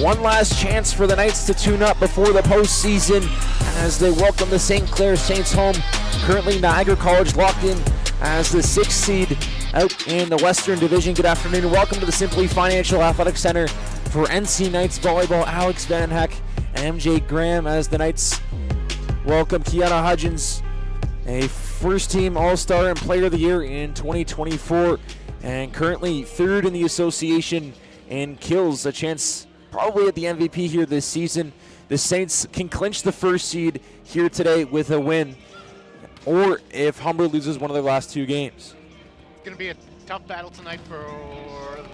one last chance for the Knights to tune up before the postseason as they welcome the St. Clair Saints home. Currently Niagara College locked in as the 6th seed out in the Western Division. Good afternoon and welcome to the Simply Financial Athletic Center for NC Knights Volleyball. Alex Van Heck and MJ Graham as the Knights welcome Kiana Hudgens, a first-team All-Star and Player of the Year in 2024, and currently third in the association in kills, a chance probably at the MVP here this season. The Saints can clinch the first seed here today with a win, or if Humber loses one of their last two games. It's going to be a tough battle tonight for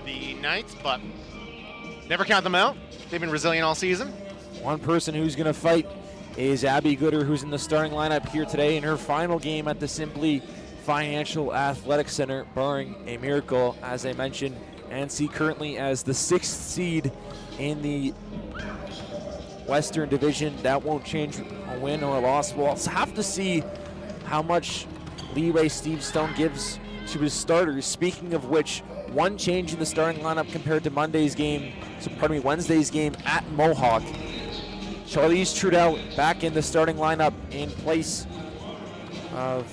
the Knights, but never count them out. They've been resilient all season. One person who's going to fight is Abby Gooder, who's in the starting lineup here today in her final game at the Simply Financial Athletic Center, barring a miracle. As I mentioned, NC currently as the 6th seed in the Western Division. That won't change a win or a loss. We'll also have to see how much leeway Steve Stone gives to his starters. Speaking of which, one change in the starting lineup compared to Wednesday's game at Mohawk. Charlize Trudell back in the starting lineup in place of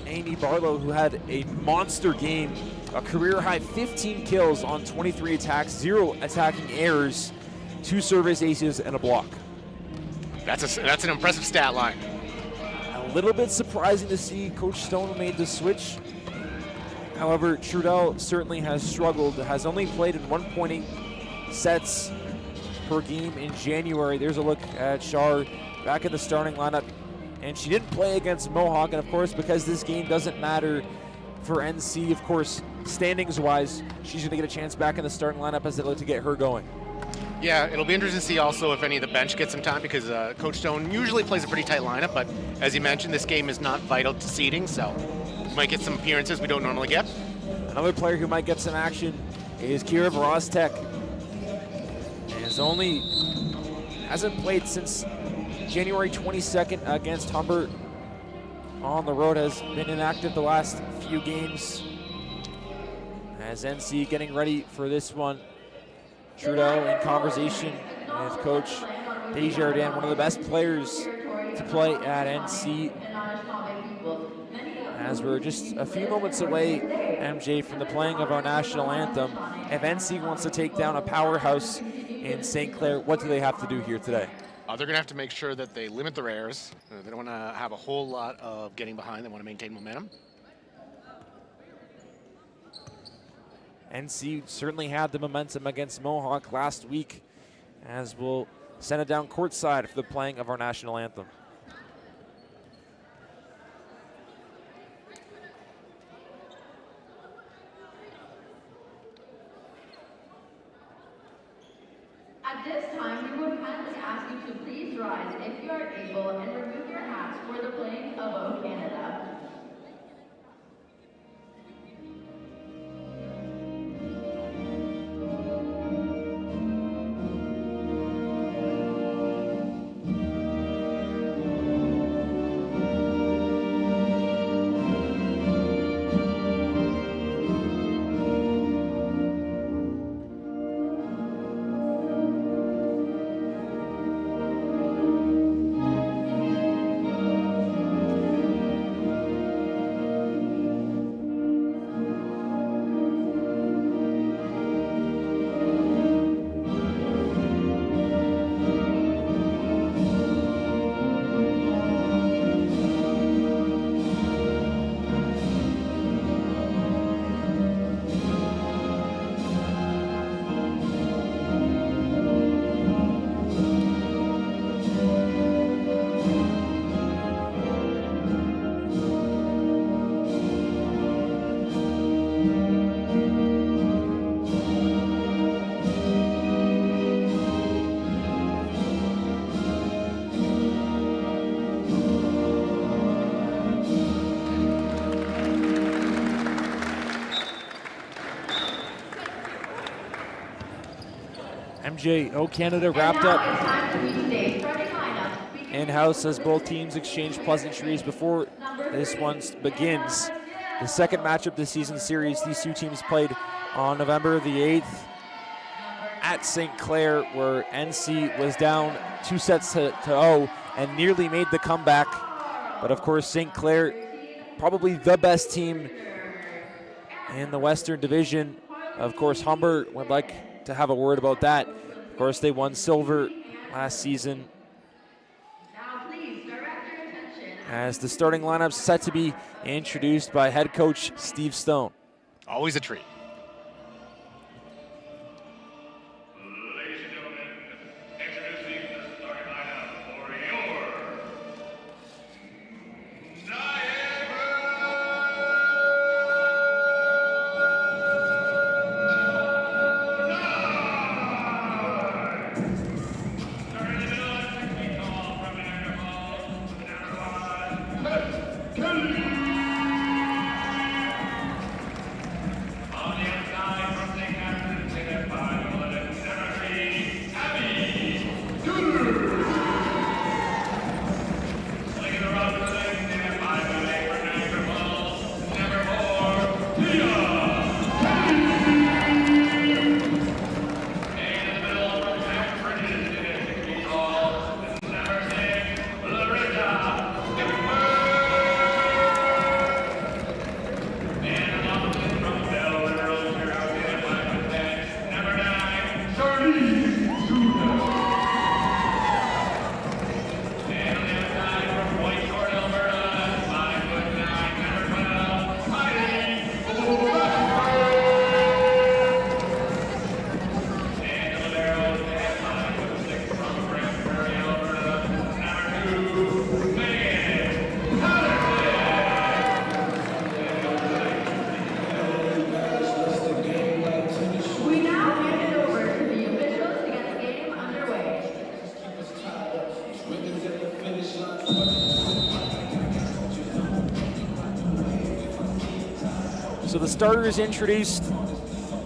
Amy Barlow, who had a monster game, a career-high 15 kills on 23 attacks, 0 attacking errors, 2 service aces, and a block. That's an impressive stat line. A little bit surprising to see Coach Stone made the switch. However, Trudell certainly has struggled, has only played in 1.8 sets per game in January. There's a look at Char back in the starting lineup, and she didn't play against Mohawk, and of course, because this game doesn't matter for NC, of course, standings wise, she's going to get a chance back in the starting lineup as they look to get her going. Yeah, it'll be interesting to see also if any of the bench gets some time, because Coach Stone usually plays a pretty tight lineup, but as you mentioned, this game is not vital to seeding, so we might get some appearances we don't normally get. Another player who might get some action is Kira Vrostek. Hasn't played since January 22nd against Humber. On the road, has been inactive the last few games. As NC getting ready for this one. Trudeau in conversation with Coach Desjardins, one of the best players to play at NC. As we're just a few moments away, MJ, from the playing of our national anthem. If NC wants to take down a powerhouse in St. Clair, what do they have to do here today? They're going to have to make sure that they limit their errors. They don't want to have a whole lot of getting behind. They want to maintain momentum. NC certainly had the momentum against Mohawk last week, as we'll send it down courtside for the playing of our national anthem. At this time, we would kindly ask you to please rise if you are able and remove your hats for the playing of O Canada. MJ, O Canada wrapped up in-house as both teams exchange pleasantries before this one begins. The second matchup this season series, these two teams played on November the 8th at St. Clair, where NC was down 2 sets to 0 and nearly made the comeback. But of course, St. Clair, probably the best team in the Western Division. Of course, Humber would like to have a word about that. Of course, they won silver last season. As the starting lineup's set to be introduced by head coach Steve Stone. Always a treat. Ladies and gentlemen, introducing the starting lineup for your Niagara! Starting in the middle, 6 feet tall from Niagara Falls, number 1, Kelly. On the outside from St. Catharines, in at 5'11", number 3, Abby Gooder. Playing the rock for legs, in at 5'8", from Niagara Falls, number 4, Leah Kelly. And in the middle from Grand Bridges, in at 6 feet tall, number 6, Larissa Skipper. And along with it from Bell River, Ulster, out in at 5'10", number 9, Charlize Souza. And on the outside from White Short, Alberta, 5'9", number 12, Heidi O'Brien. And the liberos at 5'6", from Grand Prairie, Alberta, number 2, Megan Patterson. We now hand it over to the officials to get the game underway. So the starter is introduced,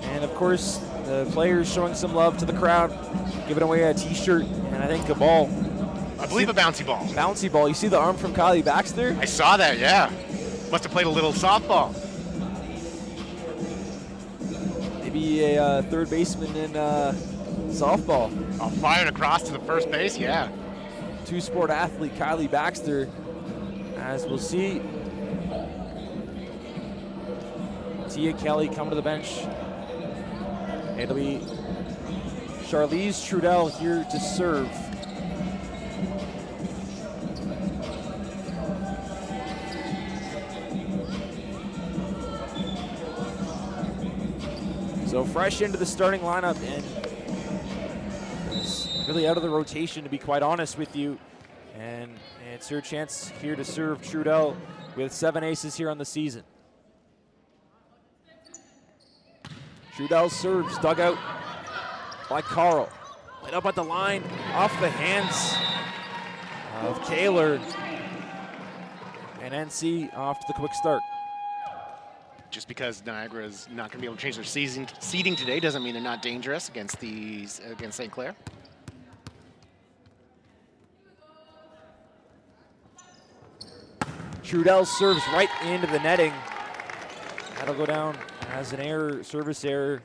and of course, the players showing some love to the crowd, giving away a t-shirt and I think a ball. I believe a bouncy ball. Bouncy ball. You see the arm from Kylie Baxter? I saw that, yeah. Must have played a little softball. Maybe a third baseman in softball. Oh, firing across to the first base, yeah. Two-sport athlete Kylie Baxter, as we'll see. Tia Kelly coming to the bench. It'll be Charlize Trudell here to serve. So fresh into the starting lineup and is really out of the rotation, to be quite honest with you. And it's her chance here to serve Trudell with 7 aces here on the season. Trudell serves, dug out by Carl. Played up at the line, off the hands of Kaler. And NC off to the quick start. Just because Niagara is not going to be able to change their seeding today doesn't mean they're not dangerous against St. Clair. Trudell serves right into the netting. That'll go down as an error, service error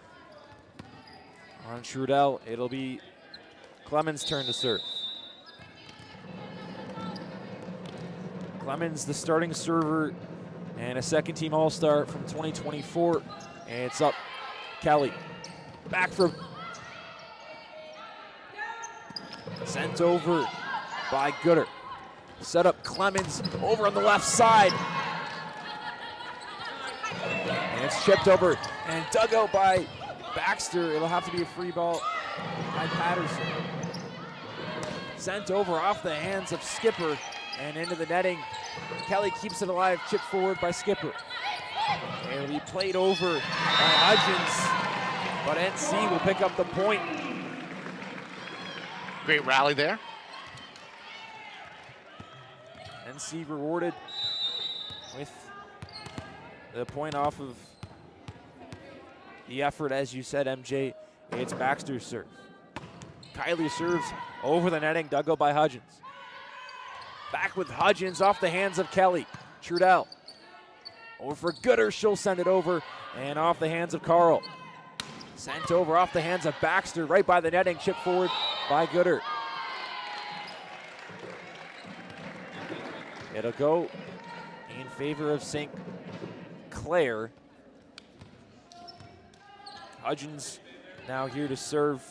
on Trudell. It'll be Clemens' turn to serve. Clemens, the starting server and a second-team All-Star from 2024. And it's up, Kelly. Back from, sent over by Gooder. Set up Clemens over on the left side. And it's chipped over and dug out by Baxter. It'll have to be a free ball by Patterson. Sent over off the hands of Skipper and into the netting. Kelly keeps it alive, chipped forward by Skipper. And it'll be played over by Hudgens, but NC will pick up the point. Great rally there. NC rewarded with the point off of the effort, as you said, MJ. It's Baxter's serve. Kylie serves over the netting, dug out by Hudgens. Back with Hudgens off the hands of Kelly. Trudell over for Gooder, she'll send it over and off the hands of Carl. Sent over off the hands of Baxter, right by the netting, chip forward by Gooder. It'll go in favor of St. Clair. Hudgens now here to serve.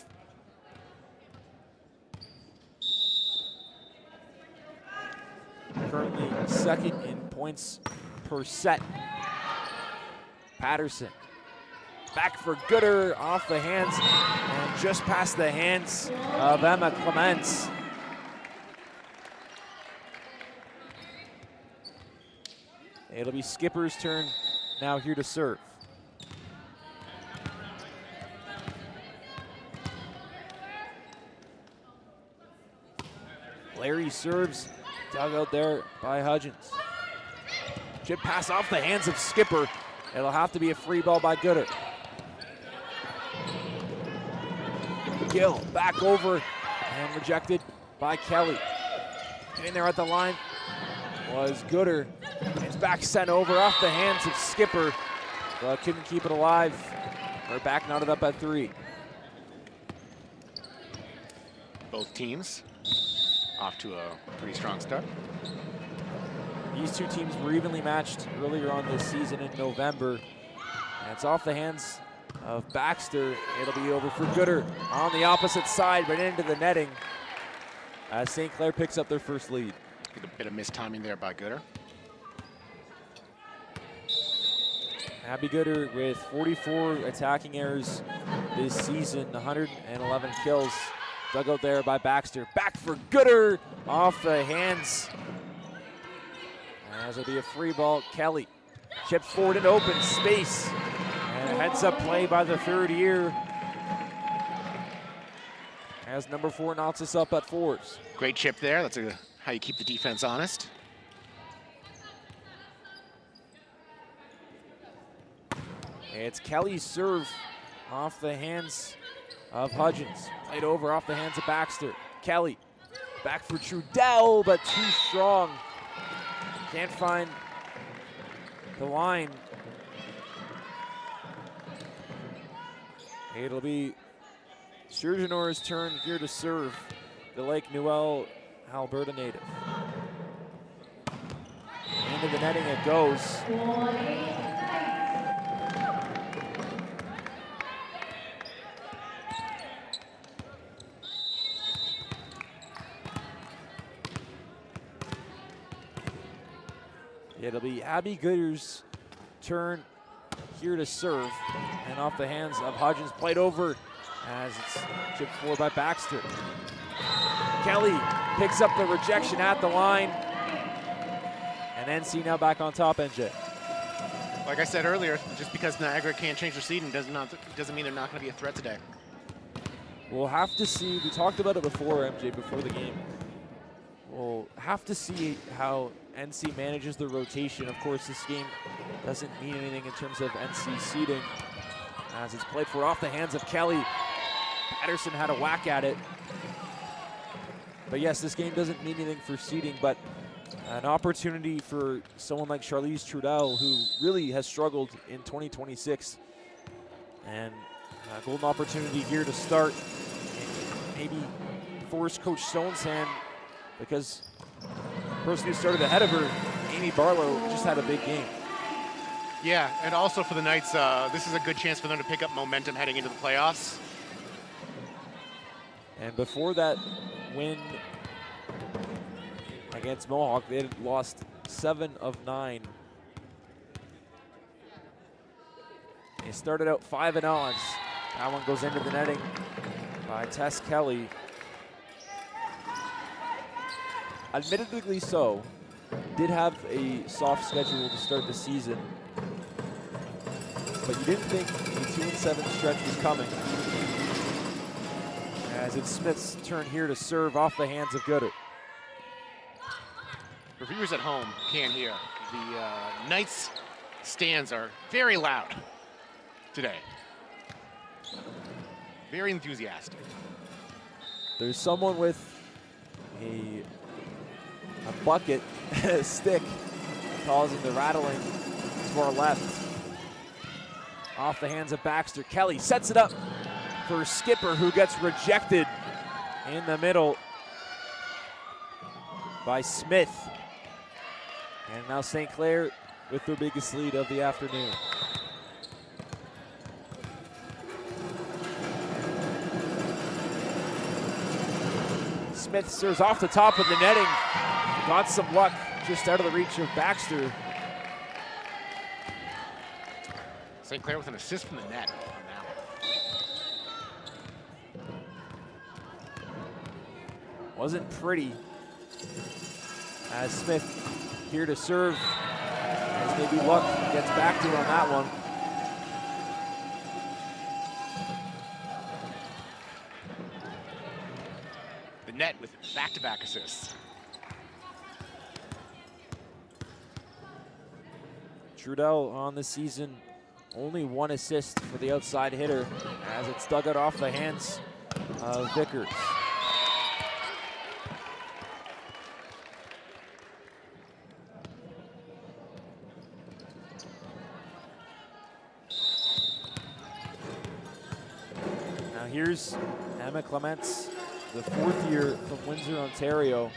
Currently second in points per set. Patterson back for Gooder, off the hands and just past the hands of Emma Clements. It'll be Skipper's turn now here to serve. Larry serves, dug out there by Hudgens. Chip pass off the hands of Skipper. It'll have to be a free ball by Gooder. Gill back over and rejected by Kelly. Getting there at the line was Gooder. It's back sent over off the hands of Skipper, but couldn't keep it alive. We're back knotted up at 3. Both teams off to a pretty strong start. These two teams were evenly matched earlier on this season in November. And it's off the hands of Baxter. It'll be over for Gooder on the opposite side, but into the netting as St. Clair picks up their first lead. A bit of mistiming there by Gooder. Abby Gooder with 44 attacking errors this season, 111 kills. Dug out there by Baxter. Back for Gooder, off the hands. As it'll be a free ball, Kelly chips forward in open space. And a heads up play by the third year. As number 4 knots us up at 4s. Great chip there. That's how you keep the defense honest. It's Kelly's serve off the hands of Hudgens. Played over off the hands of Baxter. Kelly back for Trudell, but too strong. Can't find the line. It'll be Sturgeonor's turn here to serve, the Lake Newell, Alberta native. Into the netting it goes. It'll be Abby Gooder's turn here to serve, and off the hands of Hudgens, played over as it's chipped forward by Baxter. Kelly picks up the rejection at the line, and NC now back on top, NJ. Like I said earlier, just because Niagara can't change their seeding doesn't mean they're not going to be a threat today. We'll have to see. We talked about it before, MJ, before the game. We'll have to see how NC manages the rotation. Of course, this game doesn't mean anything in terms of NC seeding, as it's played for off the hands of Kelly. Patterson had a whack at it. But yes, this game doesn't mean anything for seeding, but an opportunity for someone like Charlize Trudell, who really has struggled in 2026. And a golden opportunity here to start and maybe force Coach Stone's hand, because the person who started ahead of her, Amy Barlow, just had a big game. Yeah, and also for the Knights, this is a good chance for them to pick up momentum heading into the playoffs. And before that win against Mohawk, they had lost 7 of 9. They started out 5-0. That one goes into the netting by Tess Kelly. Admittedly so, did have a soft schedule to start the season, but you didn't think a 2-7 stretch was coming. As it's Smith's turn here to serve off the hands of Gooder. For viewers at home can't hear, the Knights stands are very loud today. Very enthusiastic. There's someone with a bucket, a stick, causing the rattling to our left. off the hands of Baxter. Kelly sets it up for Skipper, who gets rejected in the middle by Smith. And now St. Clair with their biggest lead of the afternoon. Smith serves off the top of the netting. Got some luck just out of the reach of Baxter. St. Clair with an assist from the net on that one. Wasn't pretty as Smith here to serve, as maybe luck gets back to her on that one. The net with back-to-back assists. Trudell on the season, only one assist for the outside hitter as it's dug out off the hands of Vickers. Now here's Emma Clements, the fourth year from Windsor, Ontario.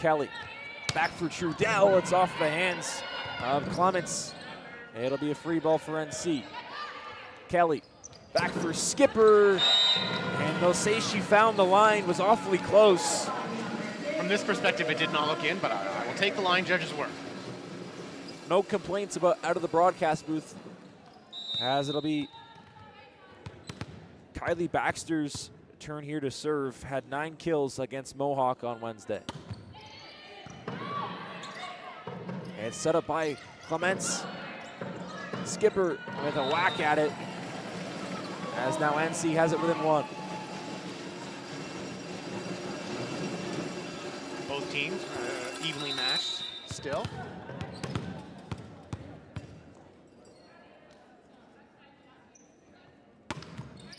Kelly, back for Trudell, it's off the hands of Clements. It'll be a free ball for NC. Kelly, back for Skipper, and they'll say she found the line, was awfully close. From this perspective, it did not look in, but I will take the line judge's word. No complaints about out of the broadcast booth, as it'll be Kylie Baxter's turn here to serve. Had 9 kills against Mohawk on Wednesday. And set up by Clements. Skipper with a whack at it, as now NC has it within 1. Both teams evenly matched still.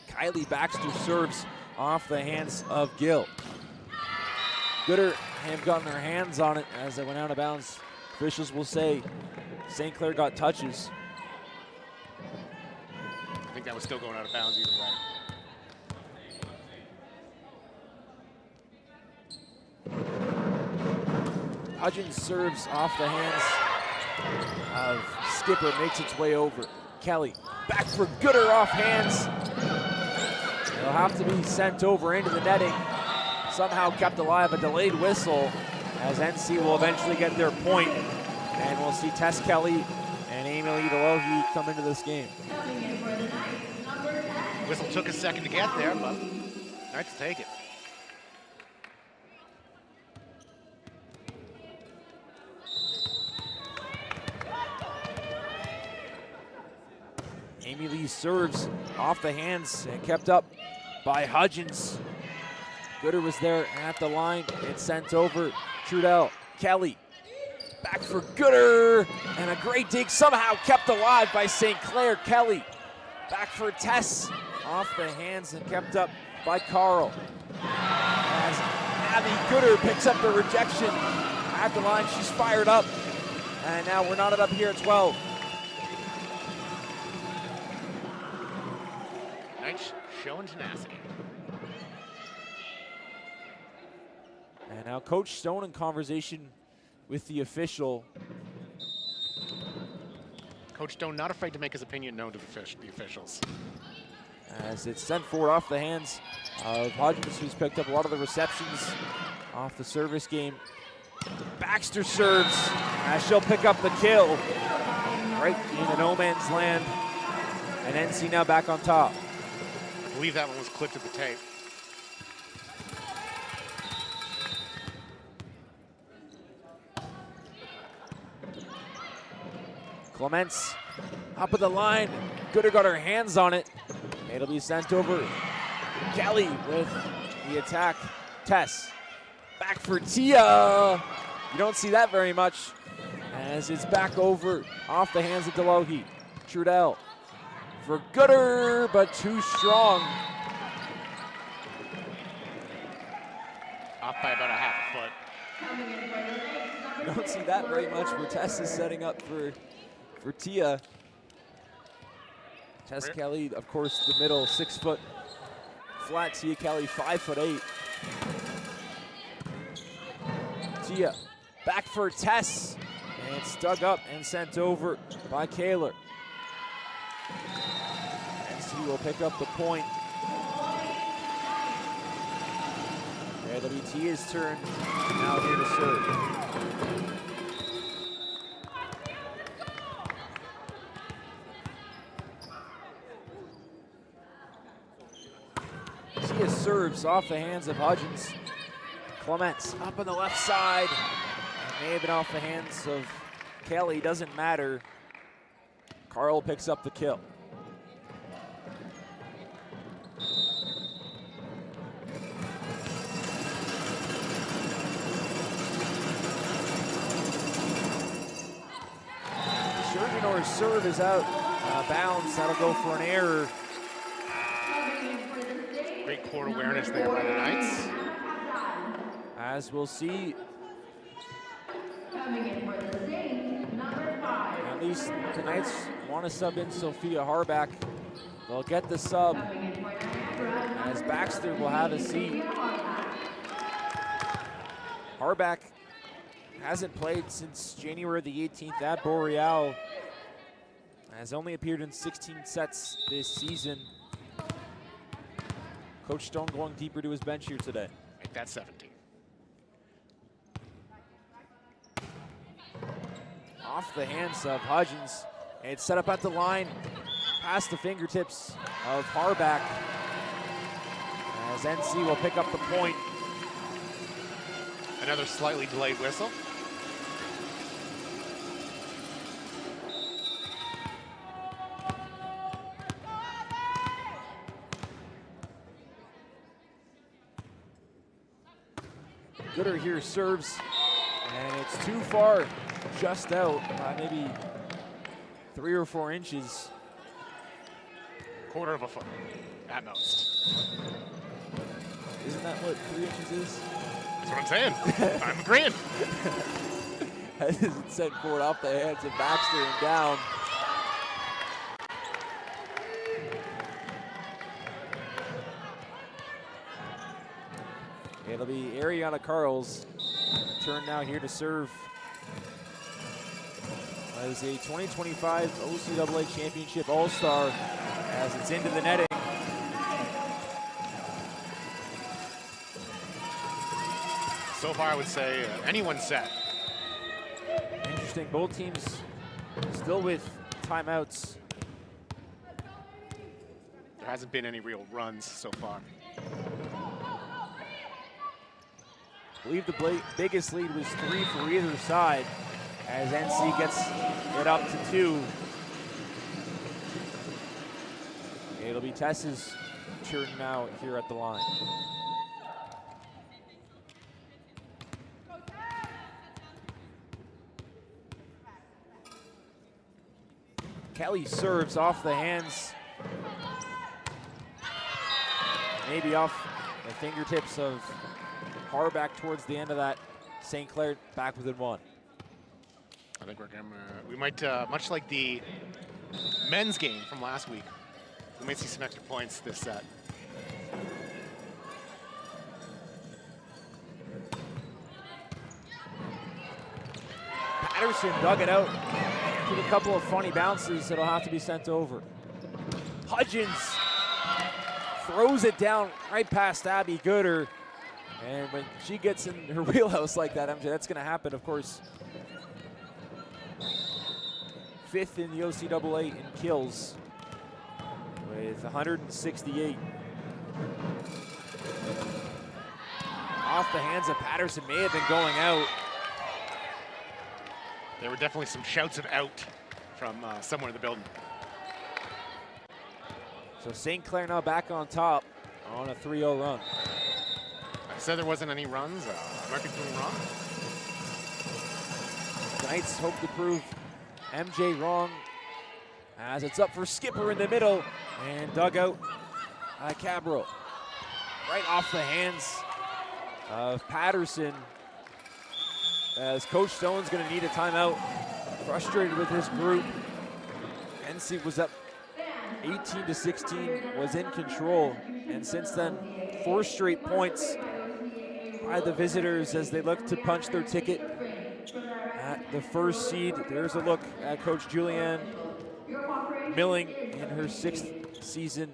Kylie Baxter serves off the hands of Gill. Gooder have gotten their hands on it as they went out of bounds. Officials will say St. Clair got touches. I think that was still going out of bounds either way. Hudgens serves off the hands of Skipper, makes its way over. Kelly, back for Gooder, off hands. It'll have to be sent over into the netting. Somehow kept alive, a delayed whistle, as NC will eventually get their point. And we'll see Tess Kelly and Amy Lee DeLohe come into this game. Whistle took a second to get there, but nice to take it. Amy Lee serves off the hands and kept up by Hudgens. Gooder was there at the line. It's sent over. Trudell, Kelly, back for Gooder, and a great dig somehow kept alive by St. Clair. Kelly, back for Tess, off the hands and kept up by Carl. As Abby Gooder picks up the rejection at the line, she's fired up, and now we're knotted up here at 12. Nice showing tenacity. And now Coach Stone in conversation with the official. Coach Stone not afraid to make his opinion known to the officials. As it's sent forward off the hands of Hudgens, who's picked up a lot of the receptions off the service game. Baxter serves as she'll pick up the kill right in the no man's land. And NC now back on top. I believe that one was clipped to the tape. Clements up at the line. Gooder got her hands on it. It'll be sent over. Kelly with the attack. Tess back for Tia. You don't see that very much as it's back over off the hands of DeLohe. Trudell for Gooder, but too strong. Off by about a half a foot. You don't see that very much where Tess is setting up for Tia. Tess Kelly, of course, the middle 6 foot flat. Tia Kelly, 5'8". Tia back for Tess, and it's dug up and sent over by Kaler. NC will pick up the point. It'll be Tia's turn now here to serve. Tia serves off the hands of Hudgens. Clements up on the left side. It may have been off the hands of Kelly, doesn't matter. Carl picks up the kill. Schergenor's serve is out bounds. That'll go for an error. Great court awareness there by the Knights. As we'll see, Coming in for the Saints, number 5. at least the Knights want to sub in Sophia Harback. They'll get the sub as Baxter will have a seat. Harback hasn't played since January the 18th at Boreal. Has only appeared in 16 sets this season. Coach Stone going deeper to his bench here today. Make that 17. Off the hands of Hudgens. And it's set up at the line, past the fingertips of Harback. As NC will pick up the point. Another slightly delayed whistle. Gooder here serves, and it's too far, just out by maybe 3 or 4 inches. Quarter of a foot, at most. Isn't that what 3 inches is? That's what I'm saying. I'm agreeing. That is sent forward off the hands of Baxter and down. It'll be Ariana Carl's turn now here to serve. As a 2025 OCAA Championship All-Star, as it's into the netting. So far, I would say anyone's set. Interesting, both teams still with timeouts. There hasn't been any real runs so far. I believe the biggest lead was 3 for either side, as NC gets it up to 2. It'll be Tess's turn now here at the line. Kelly serves off the hands, maybe off the fingertips of Harback towards the end of that. St. Clair back within 1. I think we might, much like the men's game from last week, we might see some extra points this set. Patterson dug it out. Took a couple of funny bounces that'll have to be sent over. Hudgens throws it down right past Abby Gooder. And when she gets in her wheelhouse like that, MJ, that's going to happen, of course. 5th in the OCAA in kills with 168. Off the hands of Patterson, may have been going out. There were definitely some shouts of out from somewhere in the building. So St. Clair now back on top on a 3-0 run. I said there wasn't any runs. Am I doing wrong? The Knights hope to prove MJ wrong, as it's up for Skipper in the middle and dug out by Cabral. Right off the hands of Patterson, as Coach Stone's going to need a timeout. Frustrated with his group. NC was up 18-16 was in control, and since then, 4 straight points by the visitors as they look to punch their ticket at the first seed. There's a look at Coach Julianne Milling in her 6th season.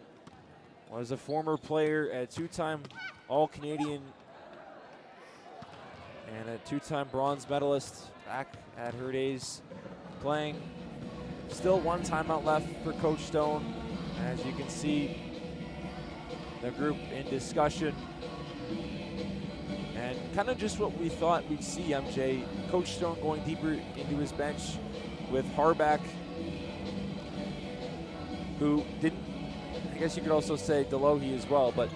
Was a former player, a 2-time All-Canadian, and a 2-time bronze medalist back at her days playing. Still 1 timeout left for Coach Stone. As you can see, the group in discussion. And kind of just what we thought we'd see, MJ. Coach Stone going deeper into his bench with Harback, who didn't, I guess you could also say Delohe as well, but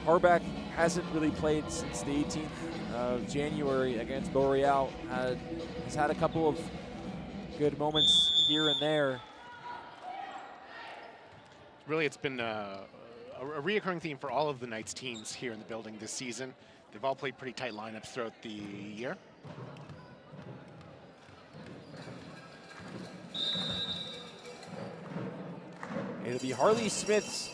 Harback hasn't really played since the 18th of January against Boreal. Has had a couple of good moments here and there. Really, it's been a reoccurring theme for all of the Knights teams here in the building this season. They've all played pretty tight lineups throughout the year. It'll be Harley Smith's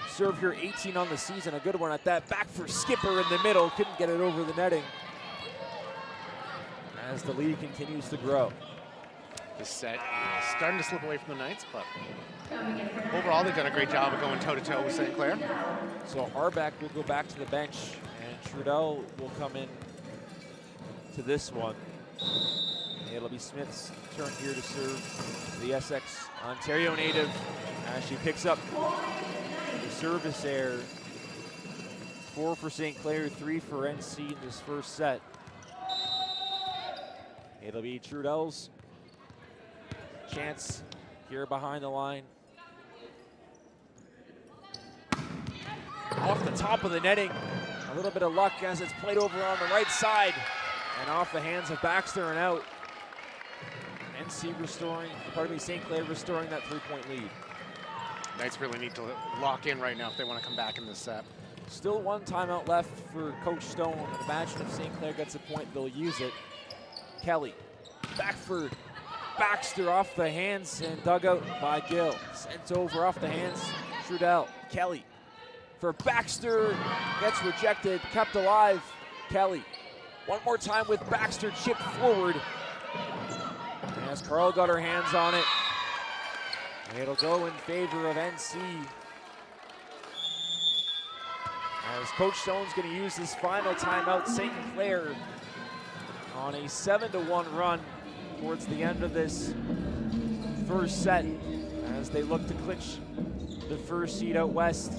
serve here, 18 on the season. A good one at that. Back for Skipper in the middle. Couldn't get it over the netting as the lead continues to grow. This set is starting to slip away from the Knights, but overall they've done a great job of going toe-to-toe with St. Clair. So Harback will go back to the bench, and Trudell will come in to this one. It'll be Smith's turn here to serve, the Essex Ontario native, as she picks up the service error. 4 for St. Clair, 3 for NC in this first set. It'll be Trudell's chance here behind the line. Off the top of the netting. A little bit of luck as it's played over on the right side and off the hands of Baxter and out. NC restoring, pardon me, St. Clair restoring that 3-point lead. Knights really need to lock in right now if they want to come back in this set. Still 1 timeout left for Coach Stone. And imagine if St. Clair gets a point, they'll use it. Kelly, back for Baxter, off the hands and dug out by Gill. Sent over off the hands, Trudell. Kelly for Baxter, gets rejected, kept alive. Kelly, one more time with Baxter, chipped forward. As Carl got her hands on it, it'll go in favor of NC. As Coach Stone's going to use his final timeout, St. Clair on a 7-1 run towards the end of this first set as they look to clinch the first seed out west.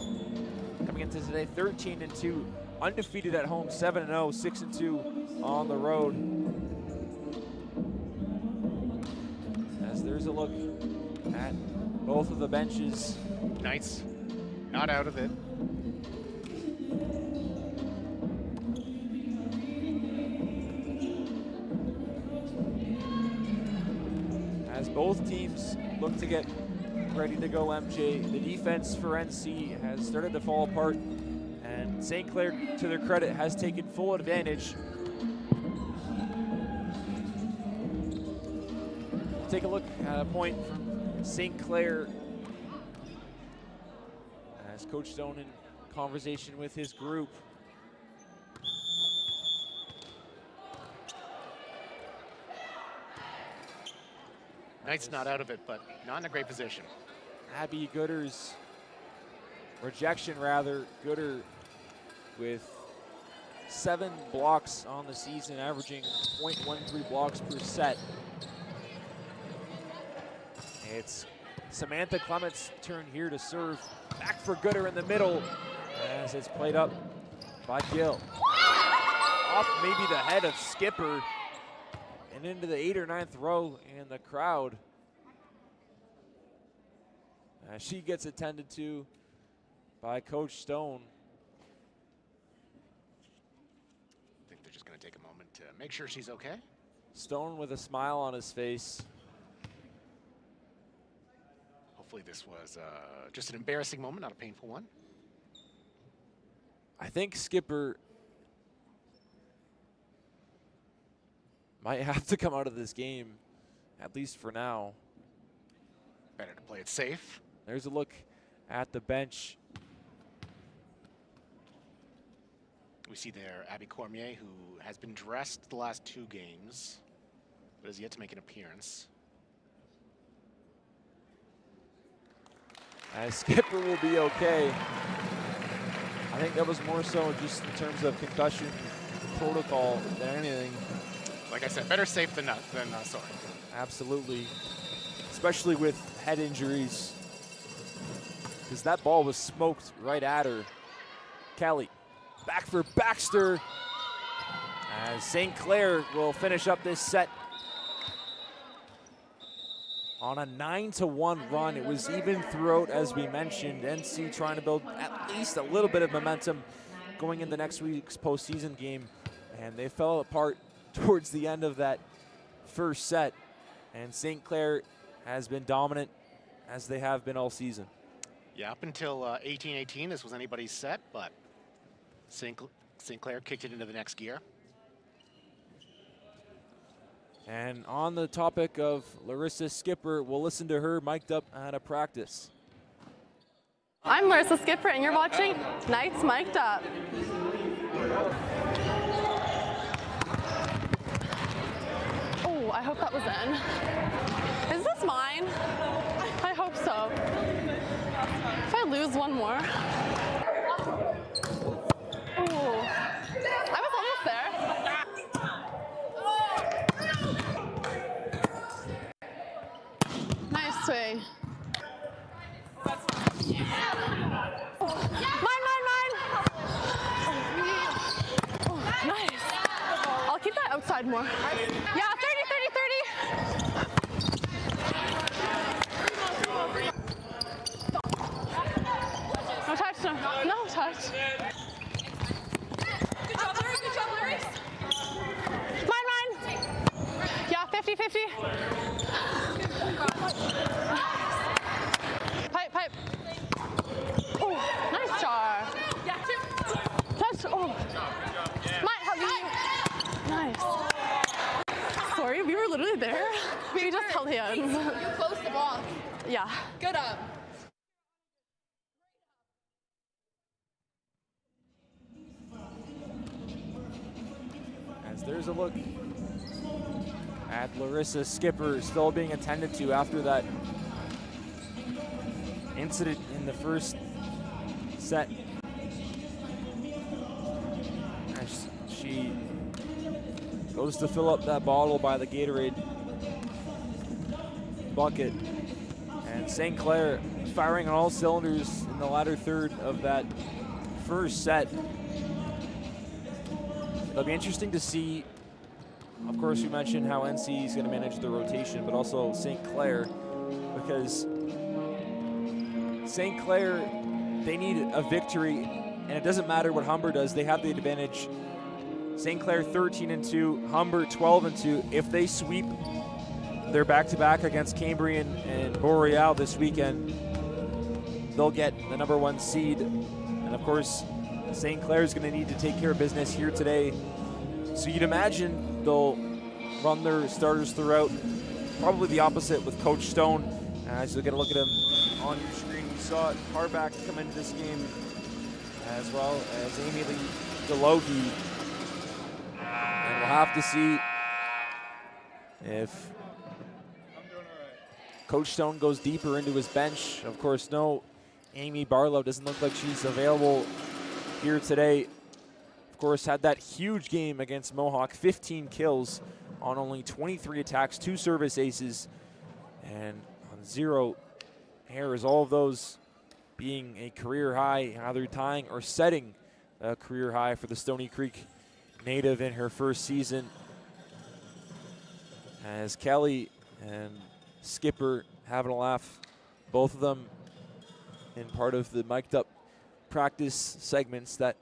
Coming into today 13-2, undefeated at home, 7-0, 6-2 on the road. As there's a look at both of the benches. Knights not out of it. As both teams look to get ready to go, MJ, the defense for NC has started to fall apart, and St. Clair, to their credit, has taken full advantage. Take a look at a point from St. Clair as Coach Stone in conversation with his group. Knights not out of it, but not in a great position. Abby Gooder's rejection, rather. Gooder with 7 blocks on the season, averaging 0.13 blocks per set. It's Samantha Clement's turn here to serve. Back for Gooder in the middle as it's played up by Gill. Off maybe the head of Skipper and into the 8th or 9th row in the crowd. She gets attended to by Coach Stone. I think they're just going to take a moment to make sure she's okay. Stone with a smile on his face. Hopefully this was just an embarrassing moment, not a painful one. I think Skipper might have to come out of this game, at least for now. Better to play it safe. there's a look at the bench. We see there Abby Cormier, who has been dressed the last 2 games, but has yet to make an appearance. As Skipper will be okay. I think that was more so just in terms of concussion protocol than anything. Like I said, better safe than sorry. Absolutely, especially with head injuries, because that ball was smoked right at her. Kelly, back for Baxter, as St. Clair will finish up this set on a 9-1 run. It was even throughout, as we mentioned. NC trying to build at least a little bit of momentum going into next week's postseason game, and they fell apart towards the end of that first set. And St. Clair has been dominant, as they have been all season. Yeah, up until 18-18, this was anybody's set, but St. Clair kicked it into the next gear. And on the topic of Larissa Skipper, we'll listen to her mic'd up at a practice. I'm Larissa Skipper, and you're watching Knights Mic'd Up. Oh, I hope that was in. Is this mine? I hope so. If I lose one more. Oh, I was almost there. Nice swing. Mine. Oh, nice. I'll keep that outside more. Yeah, 30. No touch, no touch. Good job, Larry. Mine. Yeah, 50. Pipe. Oh, nice jar. Touch. Oh. Might have you. Nice. Sorry, we were literally there. We just held hands. You closed the ball. Yeah. Good up. As there's a look at Larissa Skipper still being attended to after that incident in the first set. As she goes to fill up that bottle by the Gatorade bucket. And St. Clair firing on all cylinders in the latter third of that first set. It'll be interesting to see. Of course, we mentioned how NC is going to manage the rotation, but also St. Clair, because St. Clair, they need a victory, and it doesn't matter what Humber does. They have the advantage. St. Clair 13-2, Humber 12-2. If they sweep their back-to-back against Cambrian and Boreal this weekend, they'll get the #1 seed. And of course, St. Clair is going to need to take care of business here today. So you'd imagine they'll run their starters throughout. Probably the opposite with Coach Stone. As you'll get a look at him on your screen. You saw Harback come into this game, as well as Amy Lee DeLogie. And we'll have to see if Coach Stone goes deeper into his bench. Of course, no, Amy Barlow doesn't look like she's available here today. Of course, had that huge game against Mohawk, 15 kills on only 23 attacks, 2 service aces, and on 0 errors, all of those being a career high, either tying or setting a career high for the Stony Creek native in her first season. As Kelly and Skipper having a laugh, both of them in part of the mic'd up practice segments that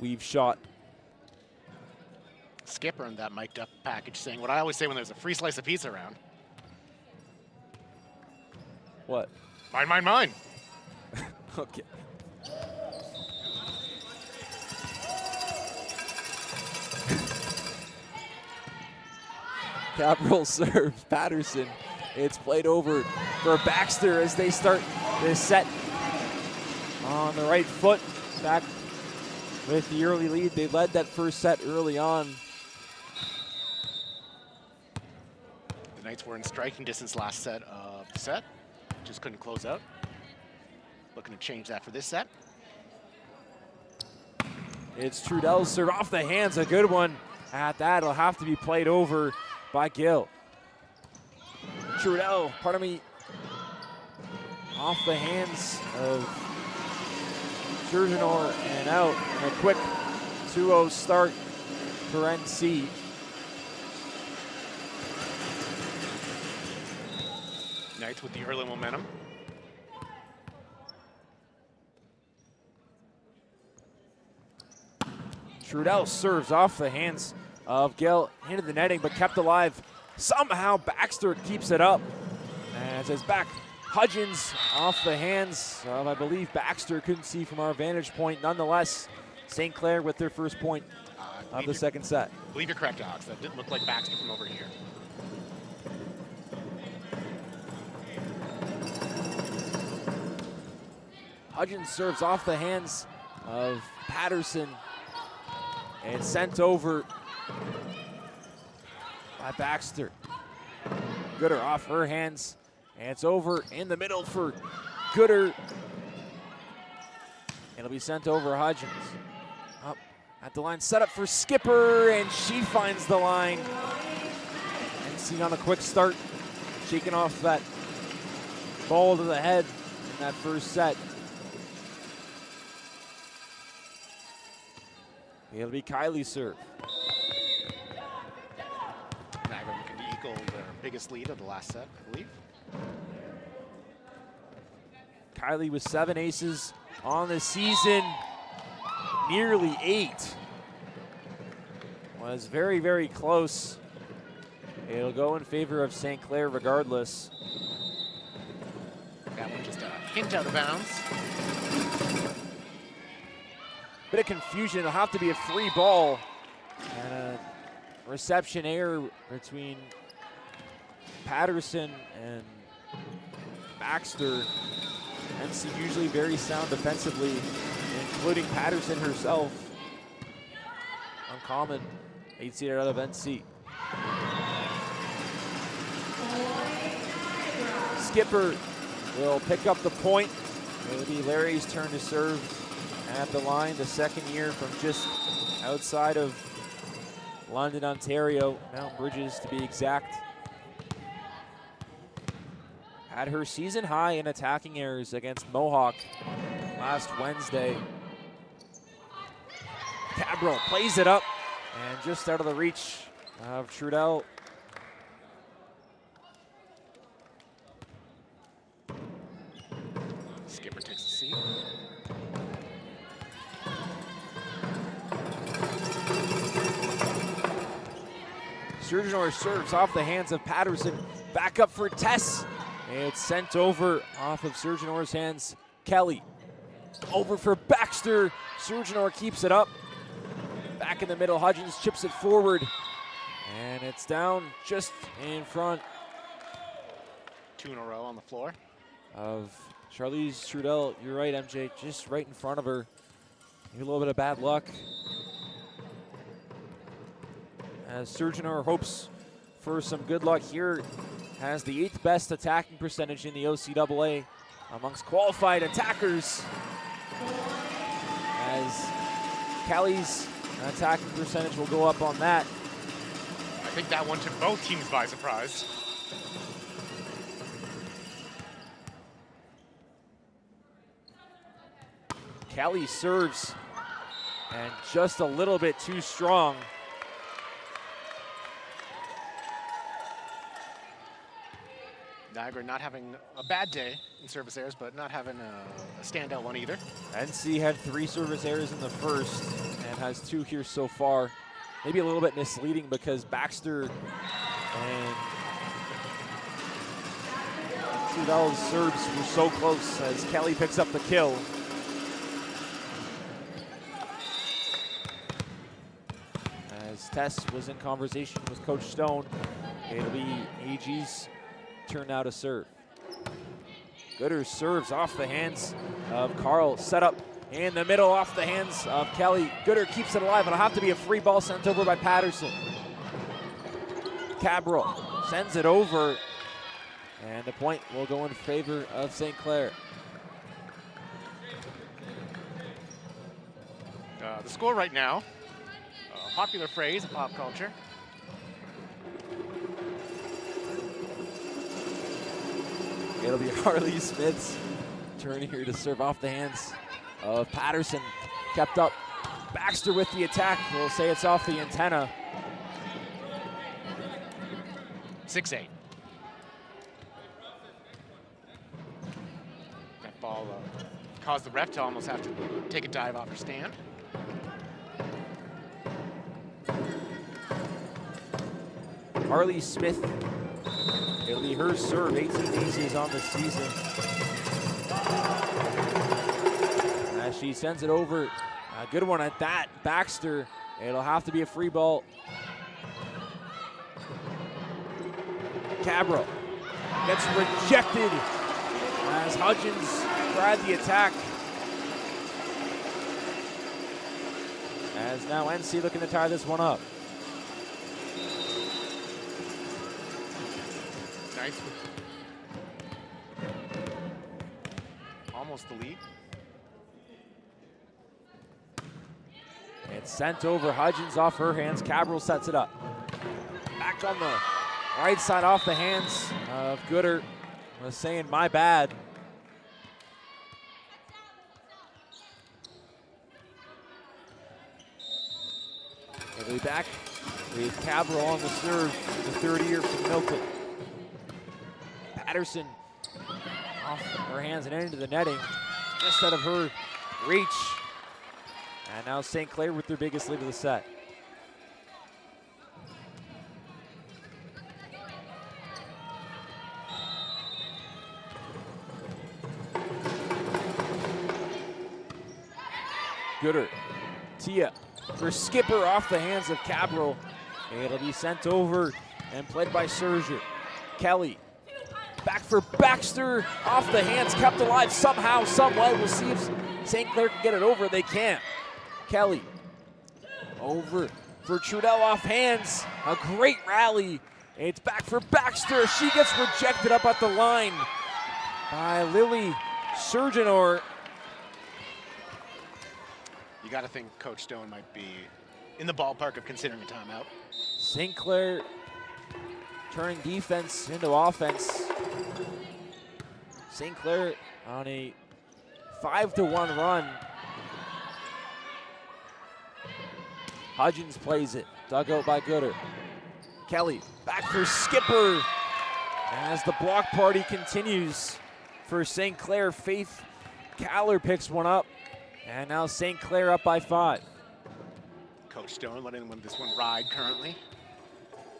we've shot. Skipper in that mic'd up package saying what I always say when there's a free slice of pizza around. What? Mine. Okay. Capital serve, Patterson. It's played over for Baxter as they start this set on the right foot. Back with the early lead. They led that first set early on. The Knights were in striking distance last set of the set. Just couldn't close out. Looking to change that for this set. It's Trudell's serve off the hands, a good one at that. It'll have to be played over by Gill. Trudell, pardon me, off the hands of Surgenor and out. And a quick 2-0 start for NC. Knights with the early momentum. Trudell serves off the hands of Gill into the netting, but kept alive. Somehow Baxter keeps it up. And it's back. Hudgens off the hands of, I believe, Baxter. Couldn't see from our vantage point. Nonetheless, St. Clair with their first point of the second set. I believe you're correct, Alex. That didn't look like Baxter from over here. Hudgens serves off the hands of Patterson and sent over by Baxter. Gooder off her hands, and it's over in the middle for Gooder. It'll be sent over Hudgens. Up at the line, set up for Skipper, and she finds the line. And seeing on a quick start, shaking off that ball to the head in that first set. It'll be Kylie's serve. Niagara looking to equal their biggest lead of the last set, I believe. Kylie with 7 aces on the season, nearly 8. Was very, very close. It'll go in favor of St. Clair regardless. That one just a hint out of bounds. Bit of confusion. It'll have to be a free ball and a reception error between Patterson and Baxter. NC usually very sound defensively, including Patterson herself. Uncommon 8-seater out of NC. Skipper will pick up the point. It'll be Larry's turn to serve at the line, the second year from just outside of London, Ontario, Mount Bridges to be exact. Had her season high in attacking errors against Mohawk last Wednesday. Cabral plays it up and just out of the reach of Trudell. Skipper takes a seat. Surgenor serves off the hands of Patterson. Back up for Tess. It's sent over off of Surgenor's hands. Kelly over for Baxter. Surgenor keeps it up. Back in the middle, Hudgens chips it forward. And it's down just in front 2 in a row on the floor. of Charlize Trudell. You're right, MJ, just right in front of her. Maybe a little bit of bad luck. As Surgenor hopes for some good luck here. Has the 8th best attacking percentage in the OCAA amongst qualified attackers. As Kelly's attacking percentage will go up on that. I think that one took both teams by surprise. Kelly serves and just a little bit too strong. Niagara not having a bad day in service errors, but not having a standout one either. NC had 3 service errors in the first and has 2 here so far. Maybe a little bit misleading because Baxter and Trudell's serves were so close as Kelly picks up the kill. As Tess was in conversation with Coach Stone, it'll be AG's turn now to serve. Gooder serves off the hands of Carl. Set up in the middle off the hands of Kelly. Gooder keeps it alive. It'll have to be a free ball sent over by Patterson. Cabral sends it over, and the point will go in favor of St. Clair. The score right now, a popular phrase in pop culture. It'll be Harley Smith's turn here to serve off the hands of Patterson. Kept up. Baxter with the attack. We'll say it's off the antenna. 6-8. That ball caused the ref to almost have to take a dive off her stand. Harley Smith, it'll be her serve, 18 aces on the season. As she sends it over, a good one at that. Baxter, it'll have to be a free ball. Cabral gets rejected as Hudgens grabbed the attack. As now NC looking to tie this one up. Nice. Almost the lead. It's sent over. Hudgens off her hands. Cabral sets it up. Back on the right side off the hands of Gooder. Was saying my bad. We'll be back with Cabral on the serve, the third year from Milton. Patterson off her hands and into the netting, just out of her reach. And now St. Clair with their biggest lead of the set. Gooder, Tia for skipper off the hands of Cabral. It'll be sent over and played by Serger. Kelly back for Baxter, off the hands, kept alive somehow, some way. We'll see if St. Clair can get it over. They can't. Kelly over for Trudell off hands. A great rally. It's back for Baxter. She gets rejected up at the line by Lily Surgenor. You got to think Coach Stone might be in the ballpark of considering a timeout. St. Clair turning defense into offense. St. Clair on a 5-1 run. Hudgens plays it, dug out by Gooder. Kelly back for skipper as the block party continues for St. Clair. Faith Caller picks one up, and now St. Clair up by 5. Coach Stone letting this one ride currently.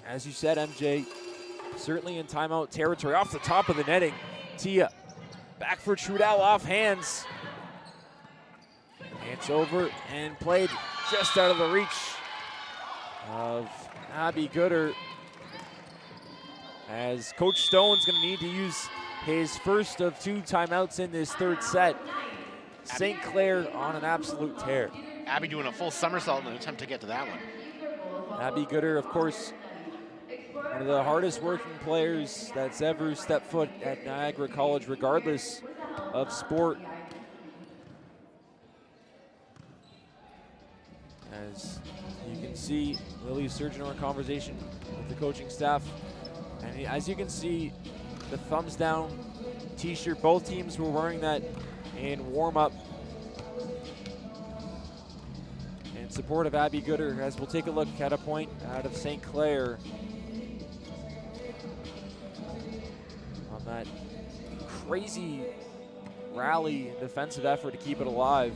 As you said, MJ, certainly in timeout territory. Off the top of the netting, Tia back for Trudell off hands. It's over and played just out of the reach of Abby Gooder, as Coach Stone's going to need to use his first of 2 timeouts in this third set. St. Clair on an absolute tear. Abby doing a full somersault in an attempt to get to that one. Abby Gooder, of course, one of the hardest working players that's ever stepped foot at Niagara College, regardless of sport. As you can see, Lily Surgeon in conversation with the coaching staff. And as you can see, the thumbs down t-shirt, both teams were wearing that in warm-up in support of Abby Gooder, as we'll take a look at a point out of St. Clair on that crazy rally and defensive effort to keep it alive.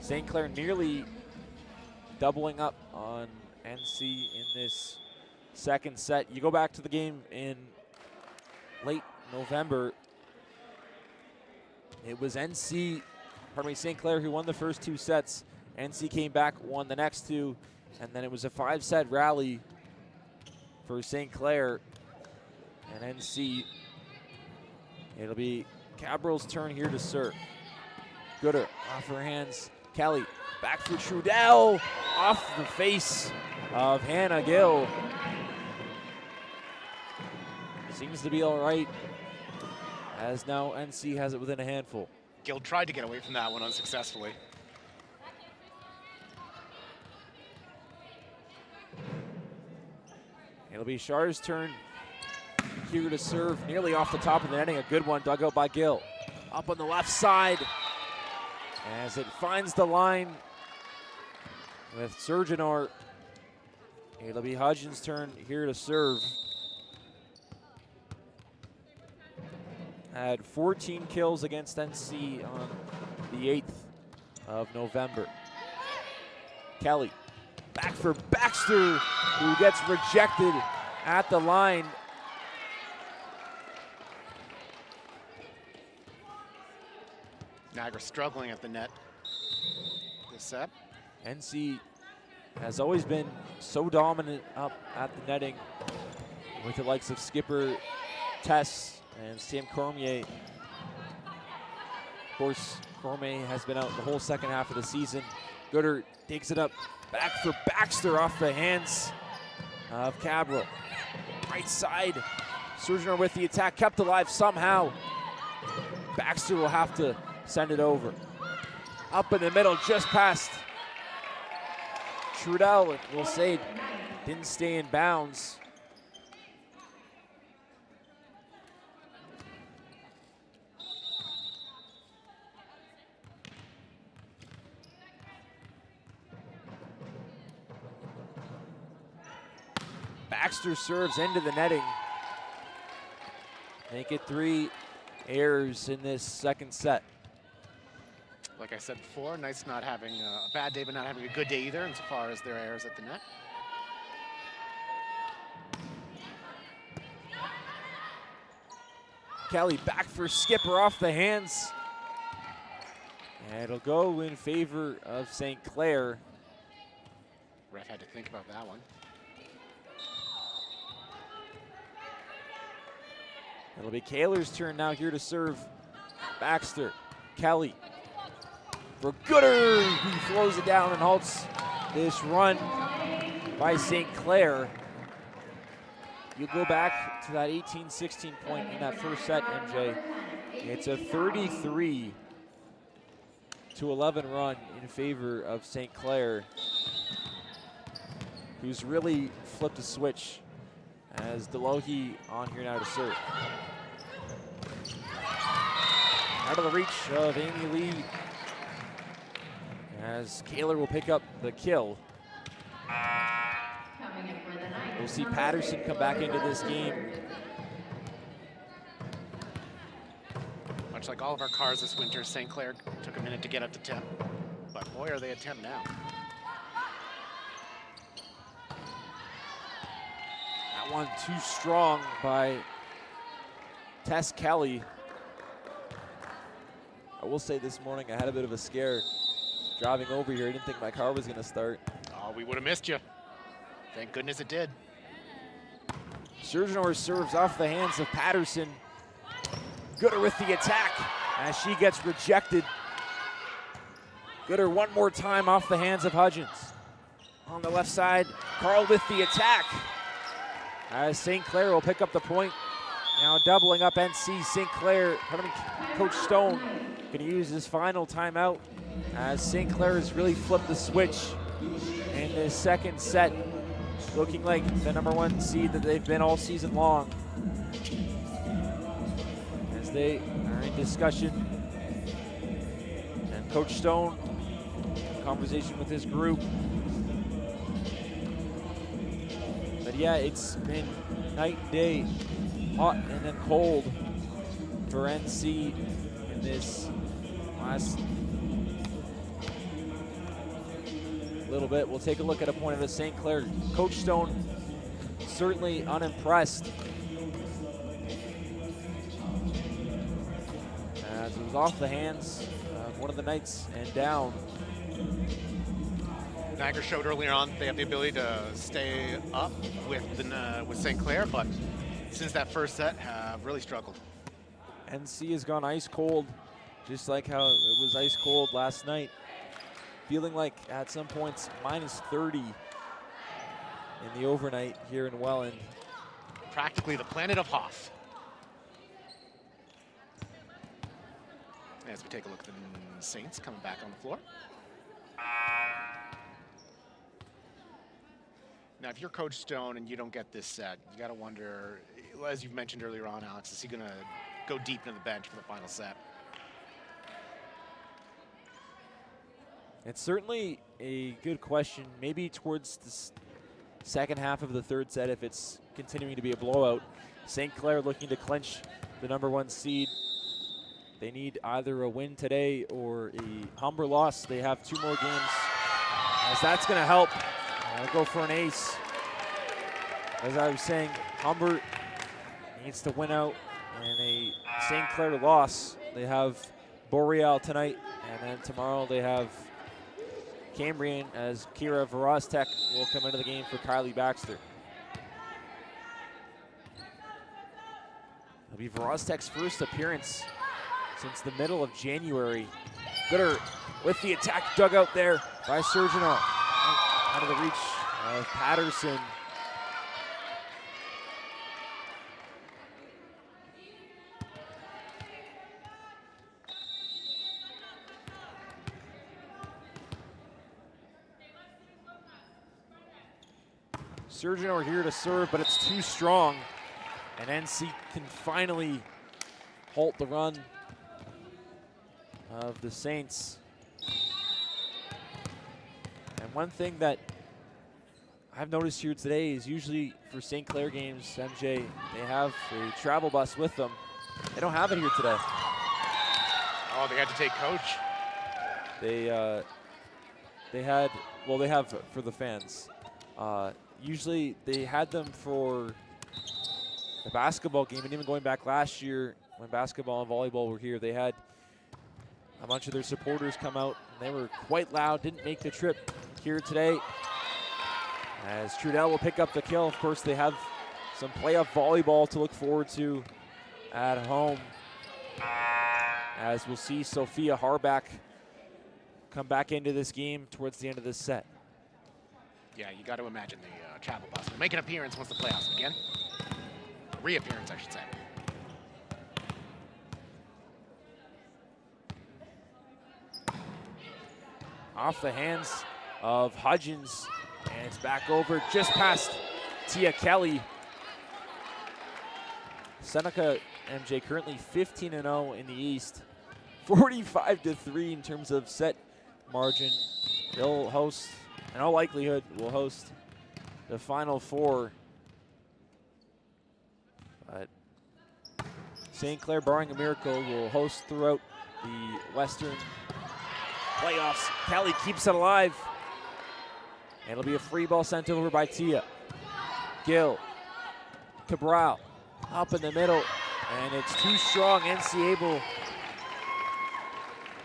St. Clair nearly doubling up on NC in this second set. You go back to the game in late November, it was NC St. Clair who won the first 2 sets. NC came back, won the next 2, and then it was a 5-set rally for St. Clair and NC. It'll be Cabral's turn here to serve. Gooder off her hands. Kelly back for Trudell, off the face of Hannah Gill. Seems to be all right, as now NC has it within a handful. Gill tried to get away from that one unsuccessfully. It'll be Char's turn here to serve, nearly off the top of the netting. A good one dug out by Gill. Up on the left side as it finds the line with Surgeonor. It'll be Hudgens' turn here to serve. Had 14 kills against NC on the 8th of November. Kelly back for Baxter, who gets rejected at the line. Niagara struggling at the net this set. NC has always been so dominant up at the netting with the likes of Skipper, Tess, and Sam Cormier. Of course, Cormier has been out the whole second half of the season. Gooder takes it up, back for Baxter off the hands of Cabral. Right side, Surgeonor with the attack, kept alive somehow. Baxter will have to send it over. Up in the middle, just past Trudell. We'll say didn't stay in bounds. Baxter serves into the netting. Make it 3 errors in this second set. Like I said before, nice not having a bad day, but not having a good day either insofar as their errors at the net. Kelly back for Skipper off the hands. And it'll go in favor of St. Clair. Ref had to think about that one. It'll be Kaler's turn now here to serve. Baxter, Kelly for Gooder, who throws it down and halts this run by St. Clair. You go back to that 18-16 point in that first set, MJ. It's a 33-11 run in favor of St. Clair, who's really flipped a switch as Delohi on here now to serve. Out of the reach of Amy Lee as Kaler will pick up the kill. We'll see Patterson come back into this game. Much like all of our cars this winter, St. Clair took a minute to get up to temp, but boy, are they at temp now. That one too strong by Tess Kelly. I will say this morning I had a bit of a scare driving over here. I didn't think my car was going to start. Oh, we would have missed you. Thank goodness it did. Surgeonor serves off the hands of Patterson. Gooder with the attack as she gets rejected. Gooder one more time off the hands of Hudgens. On the left side, Carl with the attack as St. Clair will pick up the point. Now doubling up NC. St. Clair, Coach Stone going to use his final timeout as St. Clair has really flipped the switch in this second set, looking like the #1 seed that they've been all season long, as they are in discussion. And Coach Stone, conversation with his group. But yeah, it's been night and day, hot and then cold for NC in this last little bit. We'll take a look at a point of the St. Clair. Coach Stone certainly unimpressed. As it was was off the hands of one of the Knights and down. Niagara showed earlier on they have the ability to stay up with St. Clair, but since that first set have really struggled. NC has gone ice cold, just like how it was ice cold last night. Feeling like at some points minus 30 in the overnight here in Welland. Practically the planet of Hoff. As we take a look at the Saints coming back on the floor. Now, if you're Coach Stone and you don't get this set, you got to wonder, as you've mentioned earlier on, Alex, is he going to go deep into the bench for the final set? It's certainly a good question. Maybe towards the second half of the third set, if it's continuing to be a blowout. St. Clair looking to clinch the #1 seed. They need either a win today or a Humber loss. They have 2 more games, as that's going to help. I'll go for an ace. As I was saying, Humber needs to win out, and a St. Clair loss. They have Boreal tonight, and then tomorrow they have Cambrian, as Kira Verostek will come into the game for Kylie Baxter. It'll be Verostek's first appearance since the middle of January. Gooder with the attack dug out there by Surgeonal. Out of the reach of Patterson. Surgeonal here to serve, but it's too strong. And NC can finally halt the run of the Saints. And one thing that I've noticed here today is usually for St. Clair games, MJ, they have a travel bus with them. They don't have it here today. Oh, they had to take coach. They have for the fans. Usually they had them for the basketball game, and even going back last year when basketball and volleyball were here, they had a bunch of their supporters come out, and they were quite loud, didn't make the trip here today. As Trudell will pick up the kill. Of course, they have some playoff volleyball to look forward to at home, as we'll see Sophia Harbach come back into this game towards the end of this set. Yeah, you got to imagine the travel bus will make an appearance once the playoffs begin. Reappearance, I should say. Off the hands of Hudgens, and it's back over just past Tia Kelly. Seneca, MJ, currently 15-0 in the East, 45-3 in terms of set margin. They'll host, in all likelihood, will host the Final Four. But St. Clair, barring a miracle, will host throughout the Western playoffs. Kelly keeps it alive. And it'll be a free ball sent over by Tia. Gill, Cabral, up in the middle, and it's too strong. NC able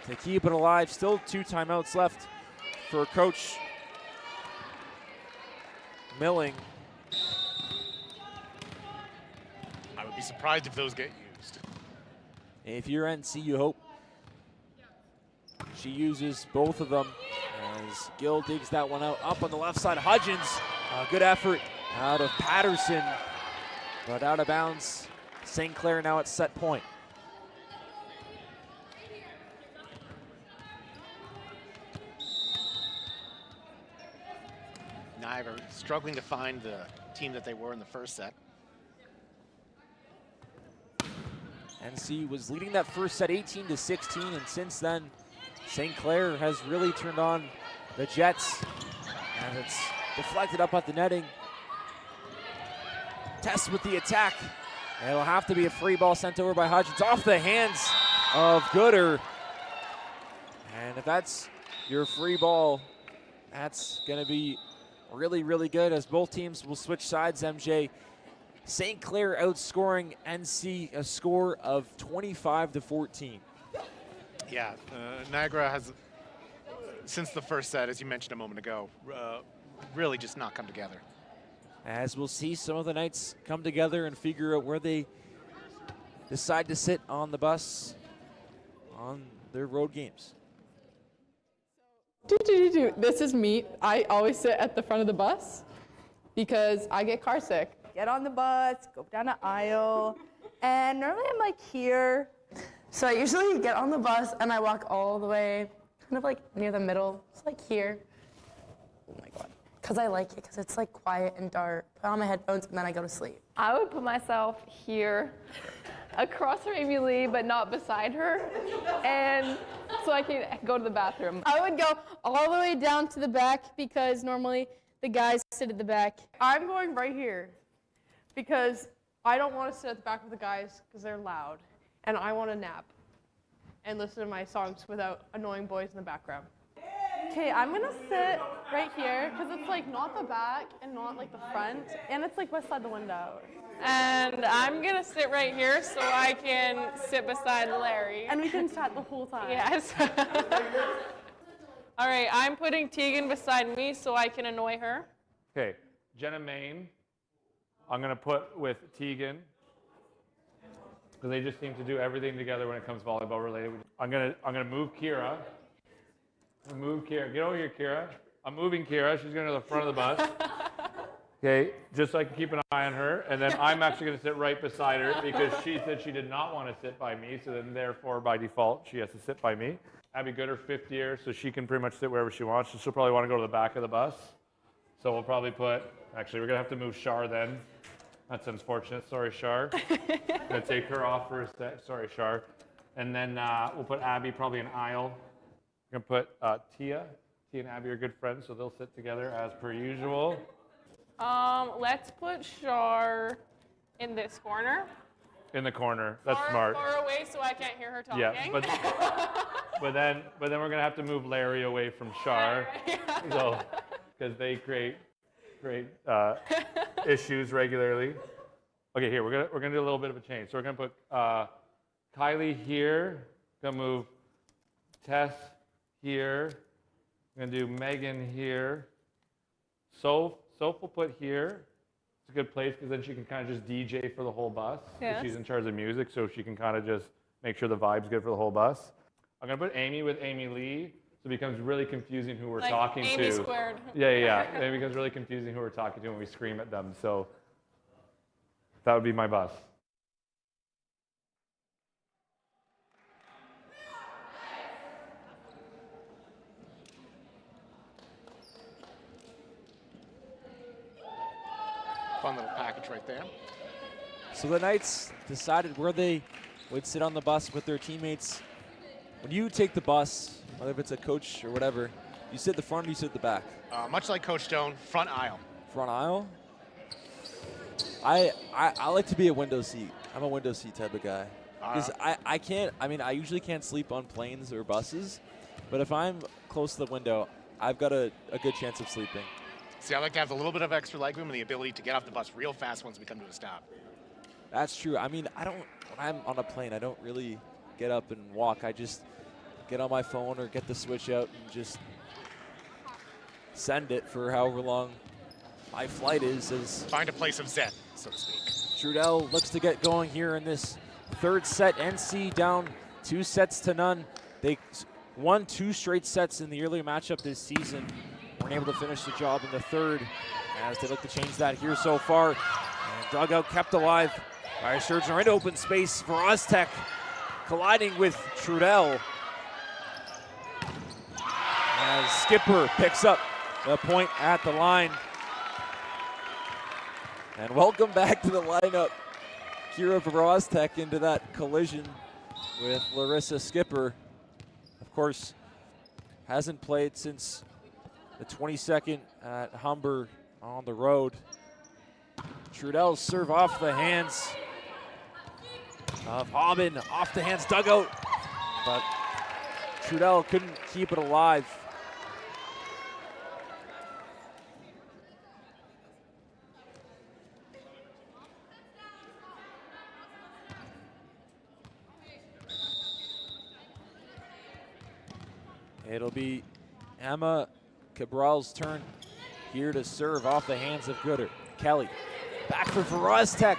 to keep it alive. Still 2 timeouts left for Coach Milling. I would be surprised if those get used. If you're NC, you hope she uses both of them, as Gill digs that one out. Up on the left side, Hudgens. Good effort out of Patterson, but out of bounds. St. Clair now at set point. Niagara struggling to find the team that they were in the first set. NC was leading that first set 18-16, and since then, St. Clair has really turned on the Jets, and it's deflected up at the netting. Test with the attack, and it'll have to be a free ball sent over by Hudgens off the hands of Gooder. And if that's your free ball, that's gonna be really, really good, as both teams will switch sides, MJ. St. Clair outscoring NC a score of 25-14. Yeah, Niagara has, since the first set, as you mentioned a moment ago, really just not come together. As we'll see some of the Knights come together and figure out where they decide to sit on the bus on their road games. This is me. I always sit at the front of the bus because I get car sick. Get on the bus, go down the aisle, and normally I'm like here. So I usually get on the bus and I walk all the way, kind of like near the middle. It's like here. Oh my God. Because I like it, because it's like quiet and dark. Put on my headphones and then I go to sleep. I would put myself here, across from Amy Lee, but not beside her, and so I can go to the bathroom. I would go all the way down to the back because normally the guys sit at the back. I'm going right here because I don't want to sit at the back with the guys because they're loud, and I want to nap and listen to my songs without annoying boys in the background. Okay, I'm gonna sit right here because it's like not the back and not like the front, and it's like beside the window. And I'm gonna sit right here so I can sit beside Larry. And we can chat the whole time. Yes. All right, I'm putting Tegan beside me so I can annoy her. Okay, Jenna Main, I'm gonna put with Tegan because they just seem to do everything together when it comes volleyball related. I'm gonna move Kira. Move Kira. Get over here, Kira. I'm moving Kira. She's going to the front of the bus. Okay, just so I can keep an eye on her. And then I'm actually going to sit right beside her because she said she did not want to sit by me. So then therefore, by default, she has to sit by me. Abby Gooder, 5th year, so she can pretty much sit wherever she wants. So she'll probably want to go to the back of the bus. So we'll probably put, actually, we're going to have to move Shar then. That's unfortunate. Sorry, Shar. I'm going to take her off for a sec. Sorry, Shar. And then we'll put Abby probably an aisle. We're going to put Tia. Tia and Abby are good friends, so they'll sit together as per usual. Let's put Shar in this corner. In the corner. That's smart. Far away so I can't hear her talking. Yeah, but then we're going to have to move Larry away from Shar. So, because they create issues regularly. Okay, here, we're gonna do a little bit of a change. So we're going to put Kylie here. Going to move Tess here. I'm going to do Megan here. Soph we'll put here. It's a good place because then she can kind of just DJ for the whole bus. Yes. She's in charge of music, so she can kind of just make sure the vibe's good for the whole bus. I'm going to put Amy with Amy Lee, so it becomes really confusing who we're Like talking Amy to. squared. Yeah. It becomes really confusing who we're talking to when we scream at them. So that would be my bus. Fun little package right there. So the Knights decided where they would sit on the bus with their teammates. When you take the bus, whether it's a coach or whatever, you sit at the front or you sit at the back? Much like Coach Stone, front aisle. Front aisle? I like to be a window seat. I'm a window seat type of guy. Because I usually can't sleep on planes or buses, but if I'm close to the window, I've got a good chance of sleeping. See, I like to have a little bit of extra legroom and the ability to get off the bus real fast once we come to a stop. That's true. I mean, when I'm on a plane, I don't really get up and walk. I just get on my phone or get the switch out and just send it for however long my flight is. Find a place of zen, so to speak. Trudell looks to get going here in this third set. NC down 2-0. They won 2 straight sets in the earlier matchup this season. Weren't able to finish the job in the third as they look to change that here so far. And dugout kept alive by Surgeon right open space for Oztech, colliding with Trudell. As Skipper picks up the point at the line. And welcome back to the lineup, Kira for Oztech into that collision with Larissa Skipper. Of course, hasn't played since the 22nd at Humber on the road. Trudell serve off the hands of Hobbin, off the hands dugout, but Trudell couldn't keep it alive. It'll be Emma Cabral's turn here to serve off the hands of Gooder. Kelly back for Verostek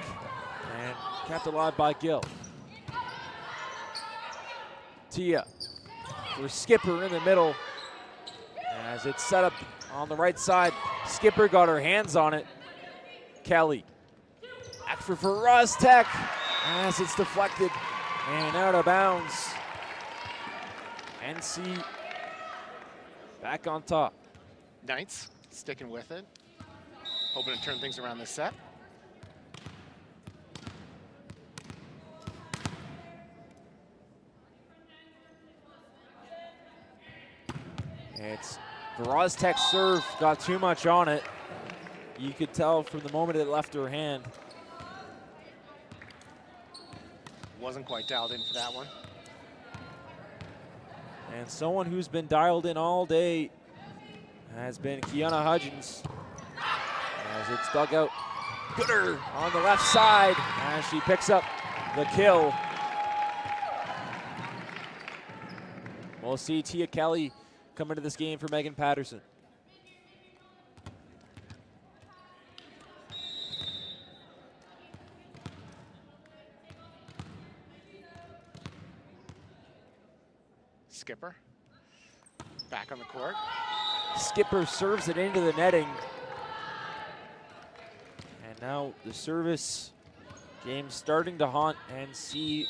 and kept alive by Gill. Tia for Skipper in the middle as it's set up on the right side. Skipper got her hands on it. Kelly back for Verostek as it's deflected and out of bounds. NC back on top. Knights sticking with it, hoping to turn things around this set. It's Verostek's serve got too much on it. You could tell from the moment it left her hand. Wasn't quite dialed in for that one. And someone who's been dialed in all day has been Kiana Hudgens. As it's dug out. Gooder on the left side as she picks up the kill. We'll see Tia Kelly come into this game for Megan Patterson. Skipper back on the court. Skipper serves it into the netting. And now the service game starting to haunt NC.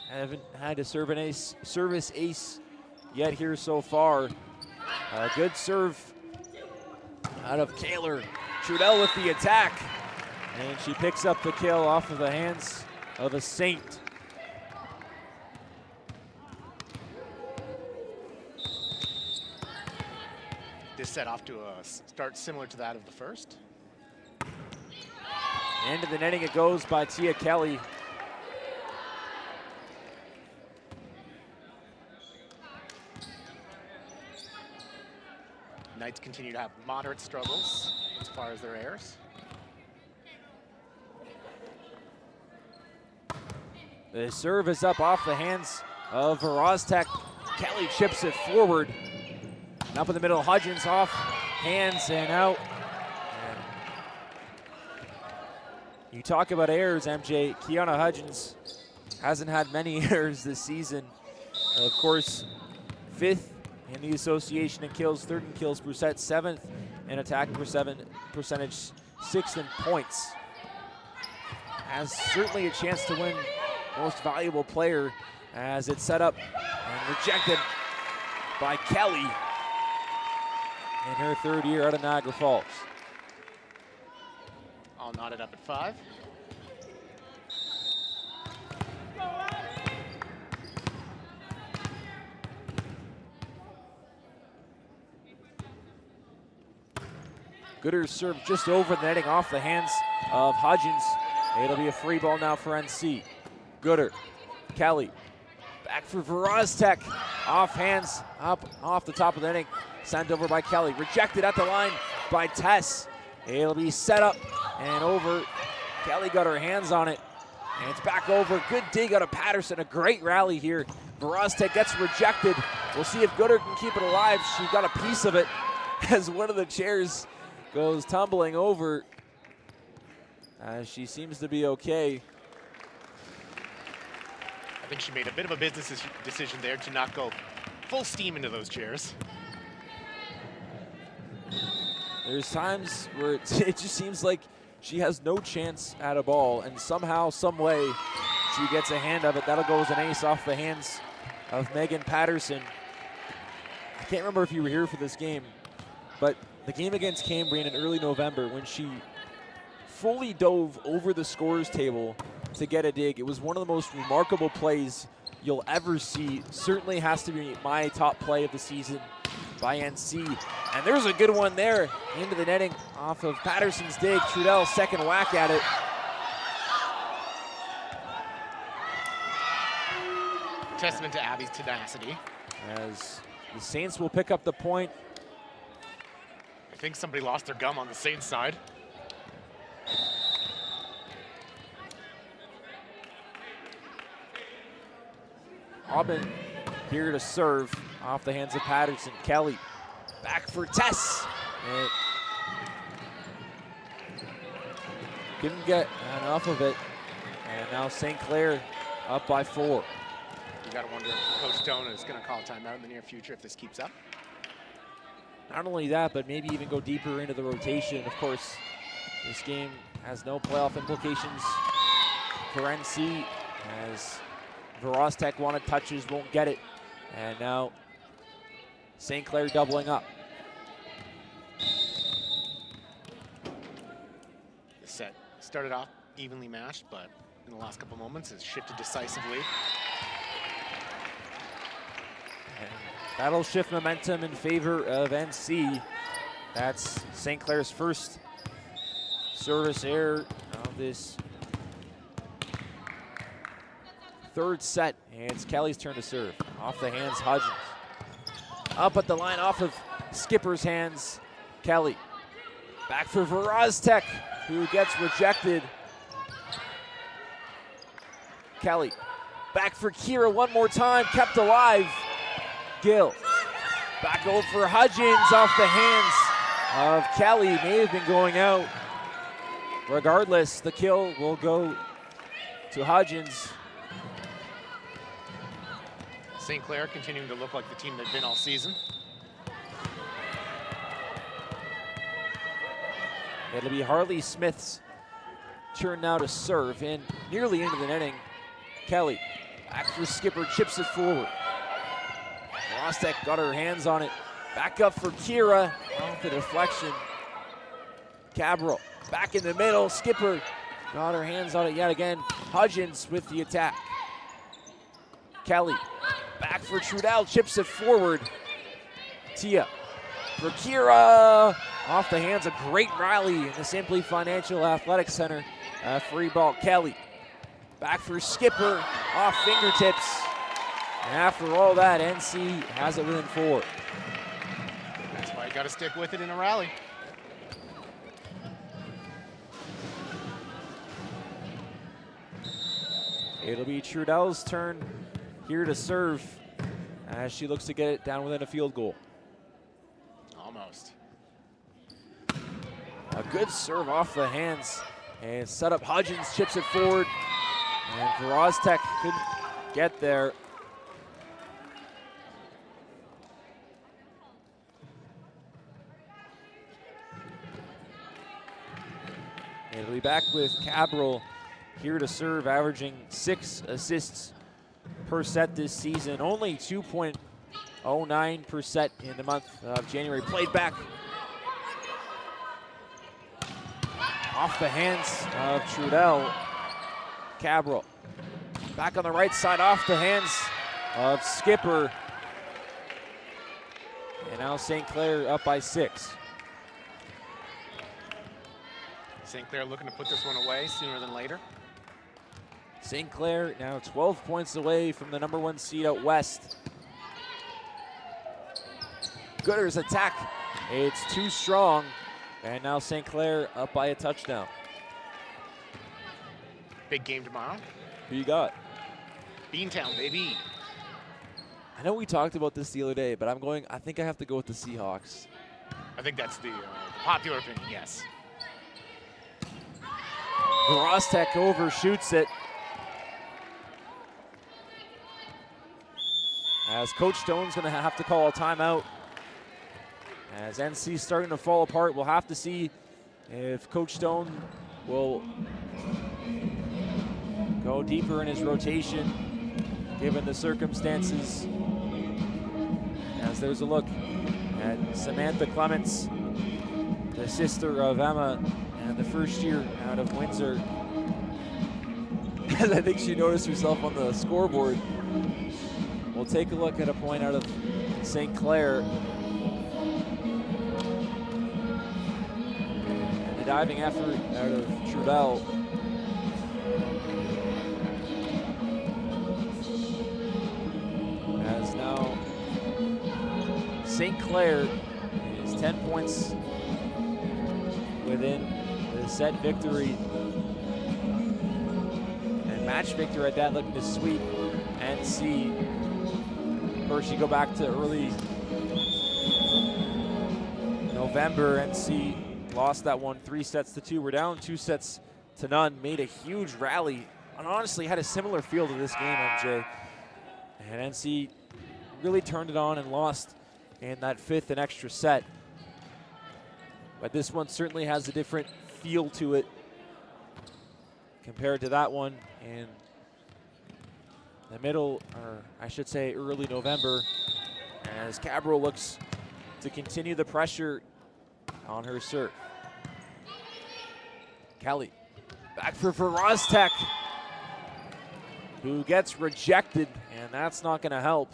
Haven't had a service ace yet here so far. A good serve out of Kaylor. Trudell with the attack. And she picks up the kill off of the hands of a Saint. This set off to a start similar to that of the first. Into the netting it goes by Tia Kelly. Knights continue to have moderate struggles as far as their airs. The serve is up off the hands of Verostek. Kelly chips it forward. And up in the middle, Hudgens off hands and out. And you talk about errors, MJ. Kiana Hudgens hasn't had many errors this season. Of course, 5th in the association in kills, 3rd in kills per set, 7th in attack percentage, 6th in points. Has certainly a chance to win most valuable player as it's set up and rejected by Kelly in her 3rd year out of Niagara Falls. All knotted up at 5. Gooder's serve just over the netting off the hands of Hudgens. It'll be a free ball now for NC. Gooder, Kelly, back for Verostek. Off hands, up off the top of the netting. Sent over by Kelly, rejected at the line by Tess. It'll be set up and over. Kelly got her hands on it, and it's back over. Good dig out of Patterson, a great rally here. Verostek gets rejected. We'll see if Gooder can keep it alive. She got a piece of it as one of the chairs goes tumbling over. She seems to be okay. I think she made a bit of a business decision there to not go full steam into those chairs. There's times where it just seems like she has no chance at a ball, and somehow, some way, she gets a hand of it. That'll go as an ace off the hands of Megan Patterson. I can't remember if you were here for this game, but the game against Cambrian in early November when she fully dove over the scores table to get a dig. It was one of the most remarkable plays you'll ever see. Certainly has to be my top play of the season by NC. And there's a good one there into the netting off of Patterson's dig. Trudell, second whack at it. Testament to Abby's tenacity. As the Saints will pick up the point. I think somebody lost their gum on the Saints side. Aubin here to serve. off the hands of Patterson. Kelly back for Tess. And couldn't get enough of it. And now St. Clair up by 4. You got to wonder if Coach Stone is going to call a timeout in the near future if this keeps up. Not only that, but maybe even go deeper into the rotation. Of course, this game has no playoff implications for NC, as Verostek wanted touches, won't get it. And now St. Clair doubling up. The set started off evenly matched, but in the last couple moments has shifted decisively. And that'll shift momentum in favor of NC. That's St. Clair's first service error of this third set. And it's Kelly's turn to serve. Off the hands, Hudgens. Up at the line, off of Skipper's hands, Kelly. Back for Verostek, who gets rejected. Kelly. Back for Kira one more time, kept alive. Gill. Back over for Hudgens, off the hands of Kelly. May have been going out. Regardless, the kill will go to Hudgens. St. Clair continuing to look like the team they've been all season. It'll be Harley Smith's turn now to serve, and nearly into the netting. Kelly, back for Skipper, chips it forward. Rostek got her hands on it. Back up for Kira, off the deflection. Cabral, back in the middle. Skipper got her hands on it yet again. Hudgens with the attack. Kelly, back for Trudell, chips it forward. Tia for Kira, off the hands. A great rally in the Simply Financial Athletic Center. Free ball, Kelly. Back for Skipper, off fingertips. And after all that, NC has it within 4. That's why you got to stick with it in a rally. It'll be Trudell's turn here to serve as she looks to get it down within a field goal. Almost. A good serve off the hands and set up. Hudgens chips it forward, and Verostek couldn't get there. It'll be back with Cabral here to serve, averaging 6 assists per set this season. Only 2.09 per set in the month of January. Played back off the hands of Trudell. Cabral back on the right side, off the hands of Skipper. And now St. Clair up by 6. St. Clair looking to put this one away sooner than later. St. Clair now 12 points away from the #1 seed out west. Gooder's attack, it's too strong. And now St. Clair up by a touchdown. Big game tomorrow. Who you got? Beantown, baby. I know we talked about this the other day, but I think I have to go with the Seahawks. I think that's the popular opinion, yes. Verostek overshoots it. As Coach Stone's gonna have to call a timeout. As NC's starting to fall apart, we'll have to see if Coach Stone will go deeper in his rotation, given the circumstances. As there's a look at Samantha Clements, the sister of Emma, and the first year out of Windsor. As I think she noticed herself on the scoreboard. We'll take a look at a point out of St. Clair. The diving effort out of Trudell. As now St. Clair is 10 points within the set victory. And match victor at that, looking to sweep NC. course, you go back to early November, NC lost that one 3-2. We're down 2-0, made a huge rally, and honestly had a similar feel to this game, MJ. And NC really turned it on and lost in that 5th and extra set. But this one certainly has a different feel to it compared to that one in the middle, or I should say early November, as Cabral looks to continue the pressure on her serve. Kelly back for Rostek, who gets rejected, and that's not going to help.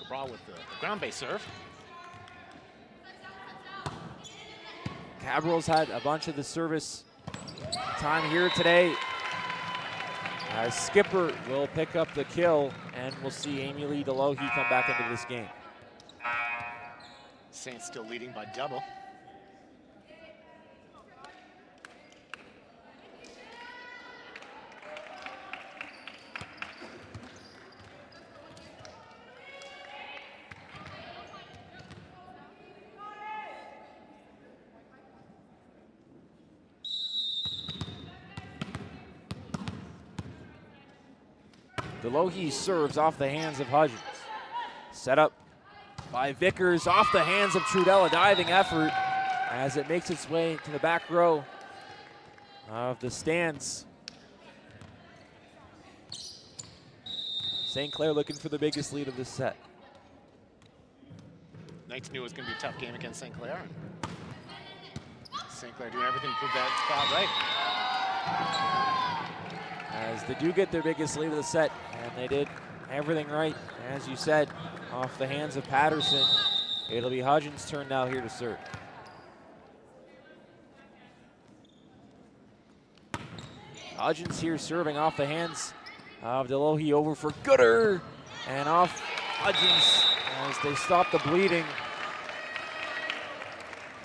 Cabral with the ground base serve. Cabral's had a bunch of the service time here today. As Skipper will pick up the kill, and we'll see Amy Lee DeLohe come back into this game. Saints still leading by double. DeLohe serves off the hands of Hudgens. Set up by Vickers, off the hands of Trudell, a diving effort as it makes its way to the back row of the stands. St. Clair looking for the biggest lead of this set. Knights knew it was going to be a tough game against St. Clair. St. Clair doing everything to prove that thought right. As they do get their biggest lead of the set, and they did everything right, as you said, off the hands of Patterson. It'll be Hudgens' turn now here to serve. Hudgens here serving off the hands of DeLohe, over for Gooder, and off Hudgens as they stop the bleeding.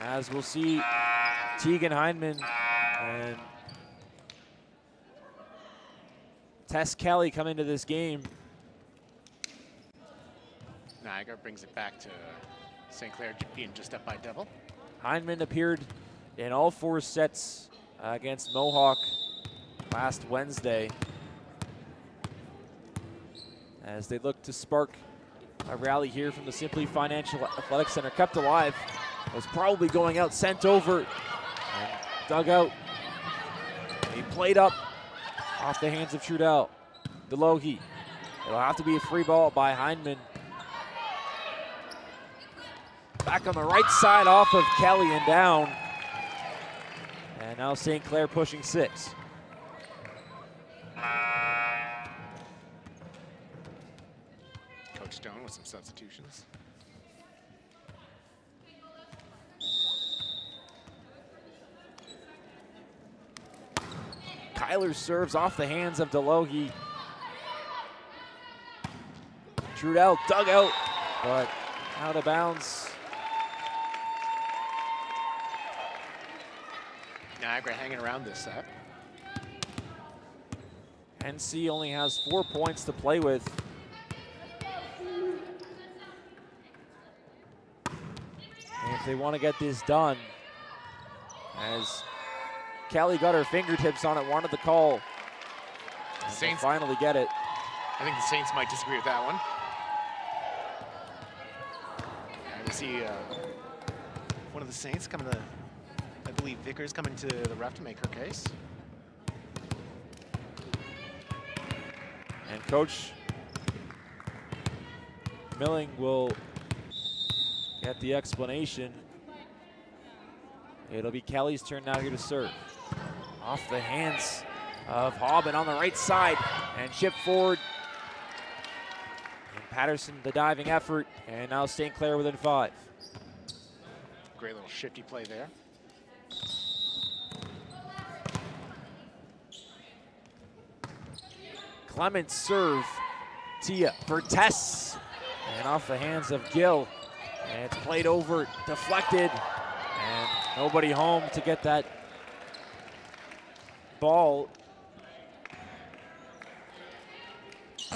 As we'll see Tegan Heineman and Tess Kelly come into this game. Niagara brings it back to St. Clair being just up by double. Heineman appeared in all 4 sets against Mohawk last Wednesday, as they look to spark a rally here from the Simply Financial Athletic Center. Kept alive, was probably going out, sent over, and dug out. He played up off the hands of Trudell. DeLohe. It'll have to be a free ball by Heineman. Back on the right side off of Kelly and down. And now St. Clair pushing 6. Coach Stone with some substitutions. Kyler serves off the hands of DeLohe. Trudell dug out, but out of bounds. Niagara hanging around this set. NC only has 4 points to play with. And if they want to get this done, as Kelly got her fingertips on it, wanted the call. Saints finally get it. I think the Saints might disagree with that one. And we see one of the Saints coming to, I believe Vickers coming to the ref to make her case. And Coach Milling will get the explanation. It'll be Kelly's turn now here to serve. Off the hands of Hobbin on the right side, and chip forward. And Patterson, the diving effort, and now St. Clair within 5. Great little shifty play there. Clements serve. Tia for Tess, and off the hands of Gill. And it's played over, deflected, and nobody home to get that ball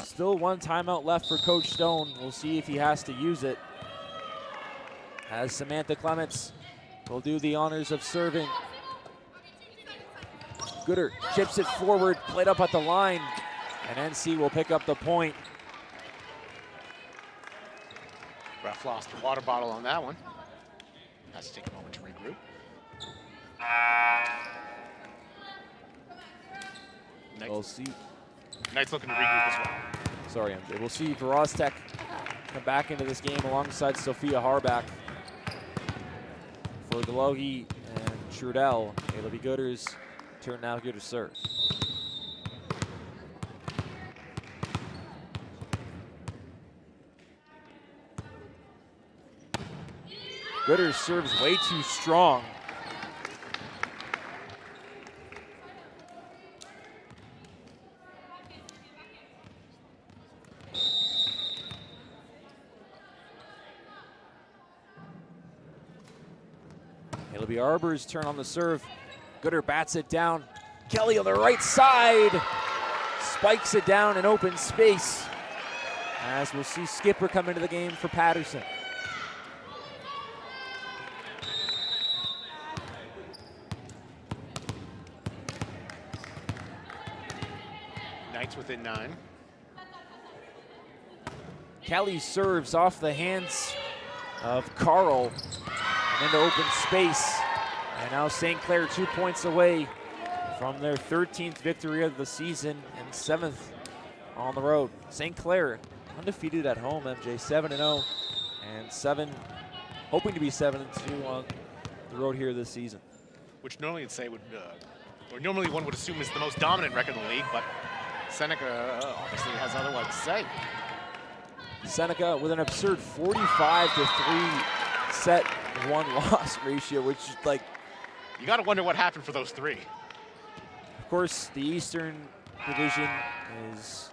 Still one timeout left for Coach Stone. We'll see if he has to use it. As Samantha Clements will do the honors of serving. Gooder chips it forward, played up at the line, and NC will pick up the point. Ref lost the water bottle on that one. Has to take a moment to regroup. We'll see. Knight's looking to regroup as well. Sorry, MJ. We'll see Verostek come back into this game alongside Sophia Harback. For Delohi and Trudell, it'll be Gooder's turn now. Gooder serve. Gooder serves way too strong. It'll be Arbor's turn on the serve. Gooder bats it down. Kelly on the right side. Spikes it down in open space. As we'll see Skipper come into the game for Patterson. Knights within 9. Kelly serves off the hands of Carl and into open space. And now St. Clair 2 points away from their 13th victory of the season and 7th on the road. St. Clair undefeated at home, MJ 7-0 and hoping to be 7-2 on the road here this season. Which normally you'd say would, or normally one would assume is the most dominant record in the league, but Seneca obviously has otherwise to say. Seneca with an absurd 45-3 set 1-loss ratio, which is like, you got to wonder what happened for those 3. of course, the Eastern Division is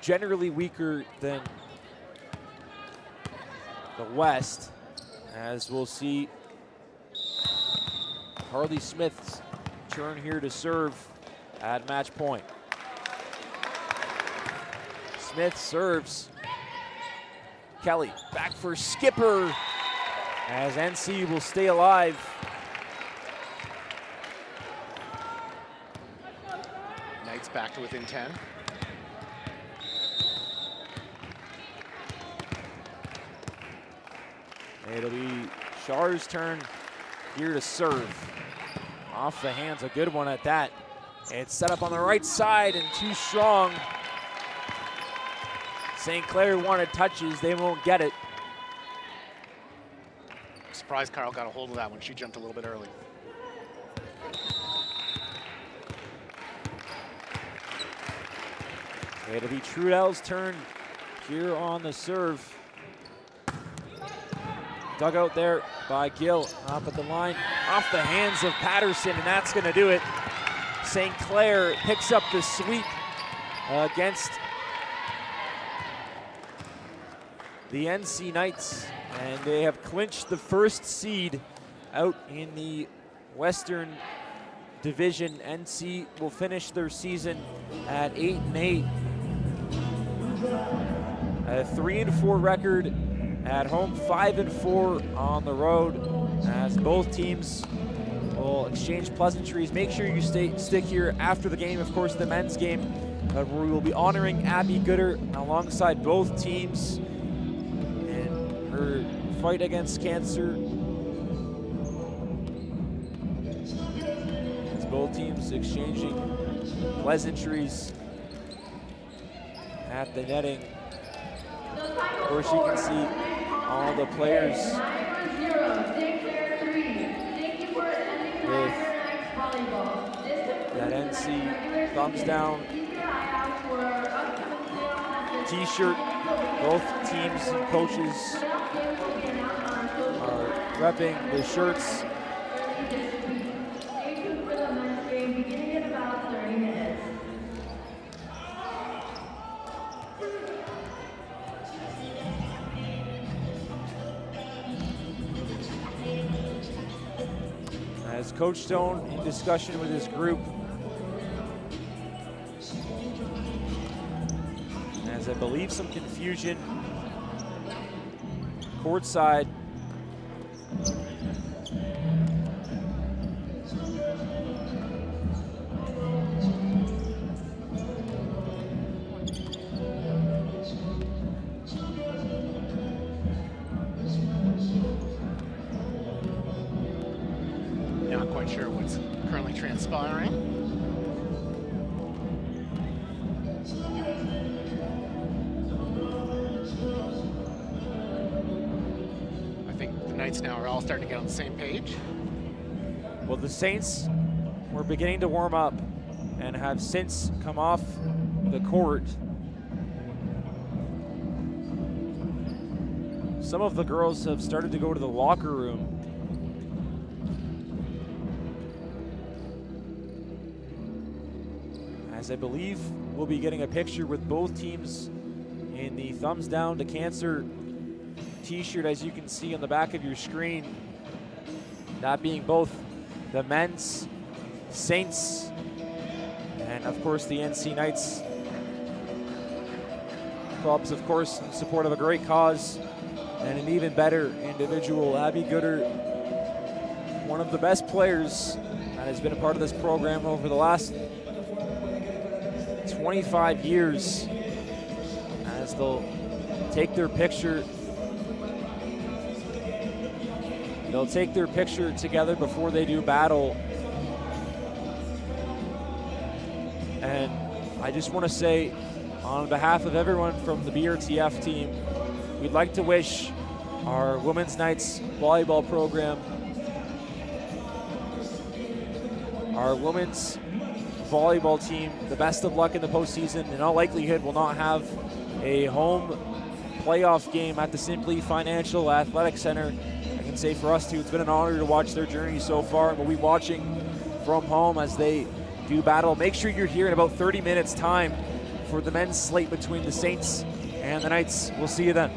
generally weaker than the West, as we'll see Harley Smith's turn here to serve at match point. Smith serves. Kelly back for Skipper, as NC will stay alive. Knights back to within 10. It'll be Schar's turn here to serve. Off the hands, a good one at that. It's set up on the right side and too strong. St. Clair wanted touches, they won't get it. Surprised Carl got a hold of that one. She jumped a little bit early. It'll be Trudell's turn here on the serve. Dug out there by Gill, up at the line, off the hands of Patterson, and that's gonna do it. St. Clair picks up the sweep against the NC Knights, and they have clinched the first seed out in the Western Division. NC will finish their season at 8-8. A 3-4 record at home, 5-4 on the road, as both teams will exchange pleasantries. Make sure you stick here after the game, of course, the men's game, where we will be honoring Abby Gooder alongside both teams in her fight against cancer. As both teams exchanging pleasantries at the netting. Of course, you can see all the players with that NC thumbs down t-shirt. Both teams and coaches are repping the shirts. As Coach Stone in discussion with his group as I believe some confusion courtside. Not quite sure what's currently transpiring. I think the Knights now are all starting to get on the same page. Well, the Saints were beginning to warm up and have since come off the court. Some of the girls have started to go to the locker room. As I believe we'll be getting a picture with both teams in the thumbs down to cancer t-shirt, as you can see on the back of your screen. That being both the men's Saints and of course the NC Knights clubs, of course, in support of a great cause and an even better individual. Abby Gooder, one of the best players that has been a part of this program over the last 25 years, as they'll take their picture. They'll take their picture together before they do battle. And I just want to say, on behalf of everyone from the BRTF team, we'd like to wish our Women's Knights volleyball program, our women's volleyball team, the best of luck in the postseason. In all likelihood, will not have a home playoff game at the Simply Financial Athletic Center. I can say for us too, it's been an honor to watch their journey so far, and we'll be watching from home as they do battle. Make sure you're here in about 30 minutes time for the men's slate between the Saints and the Knights. We'll see you then.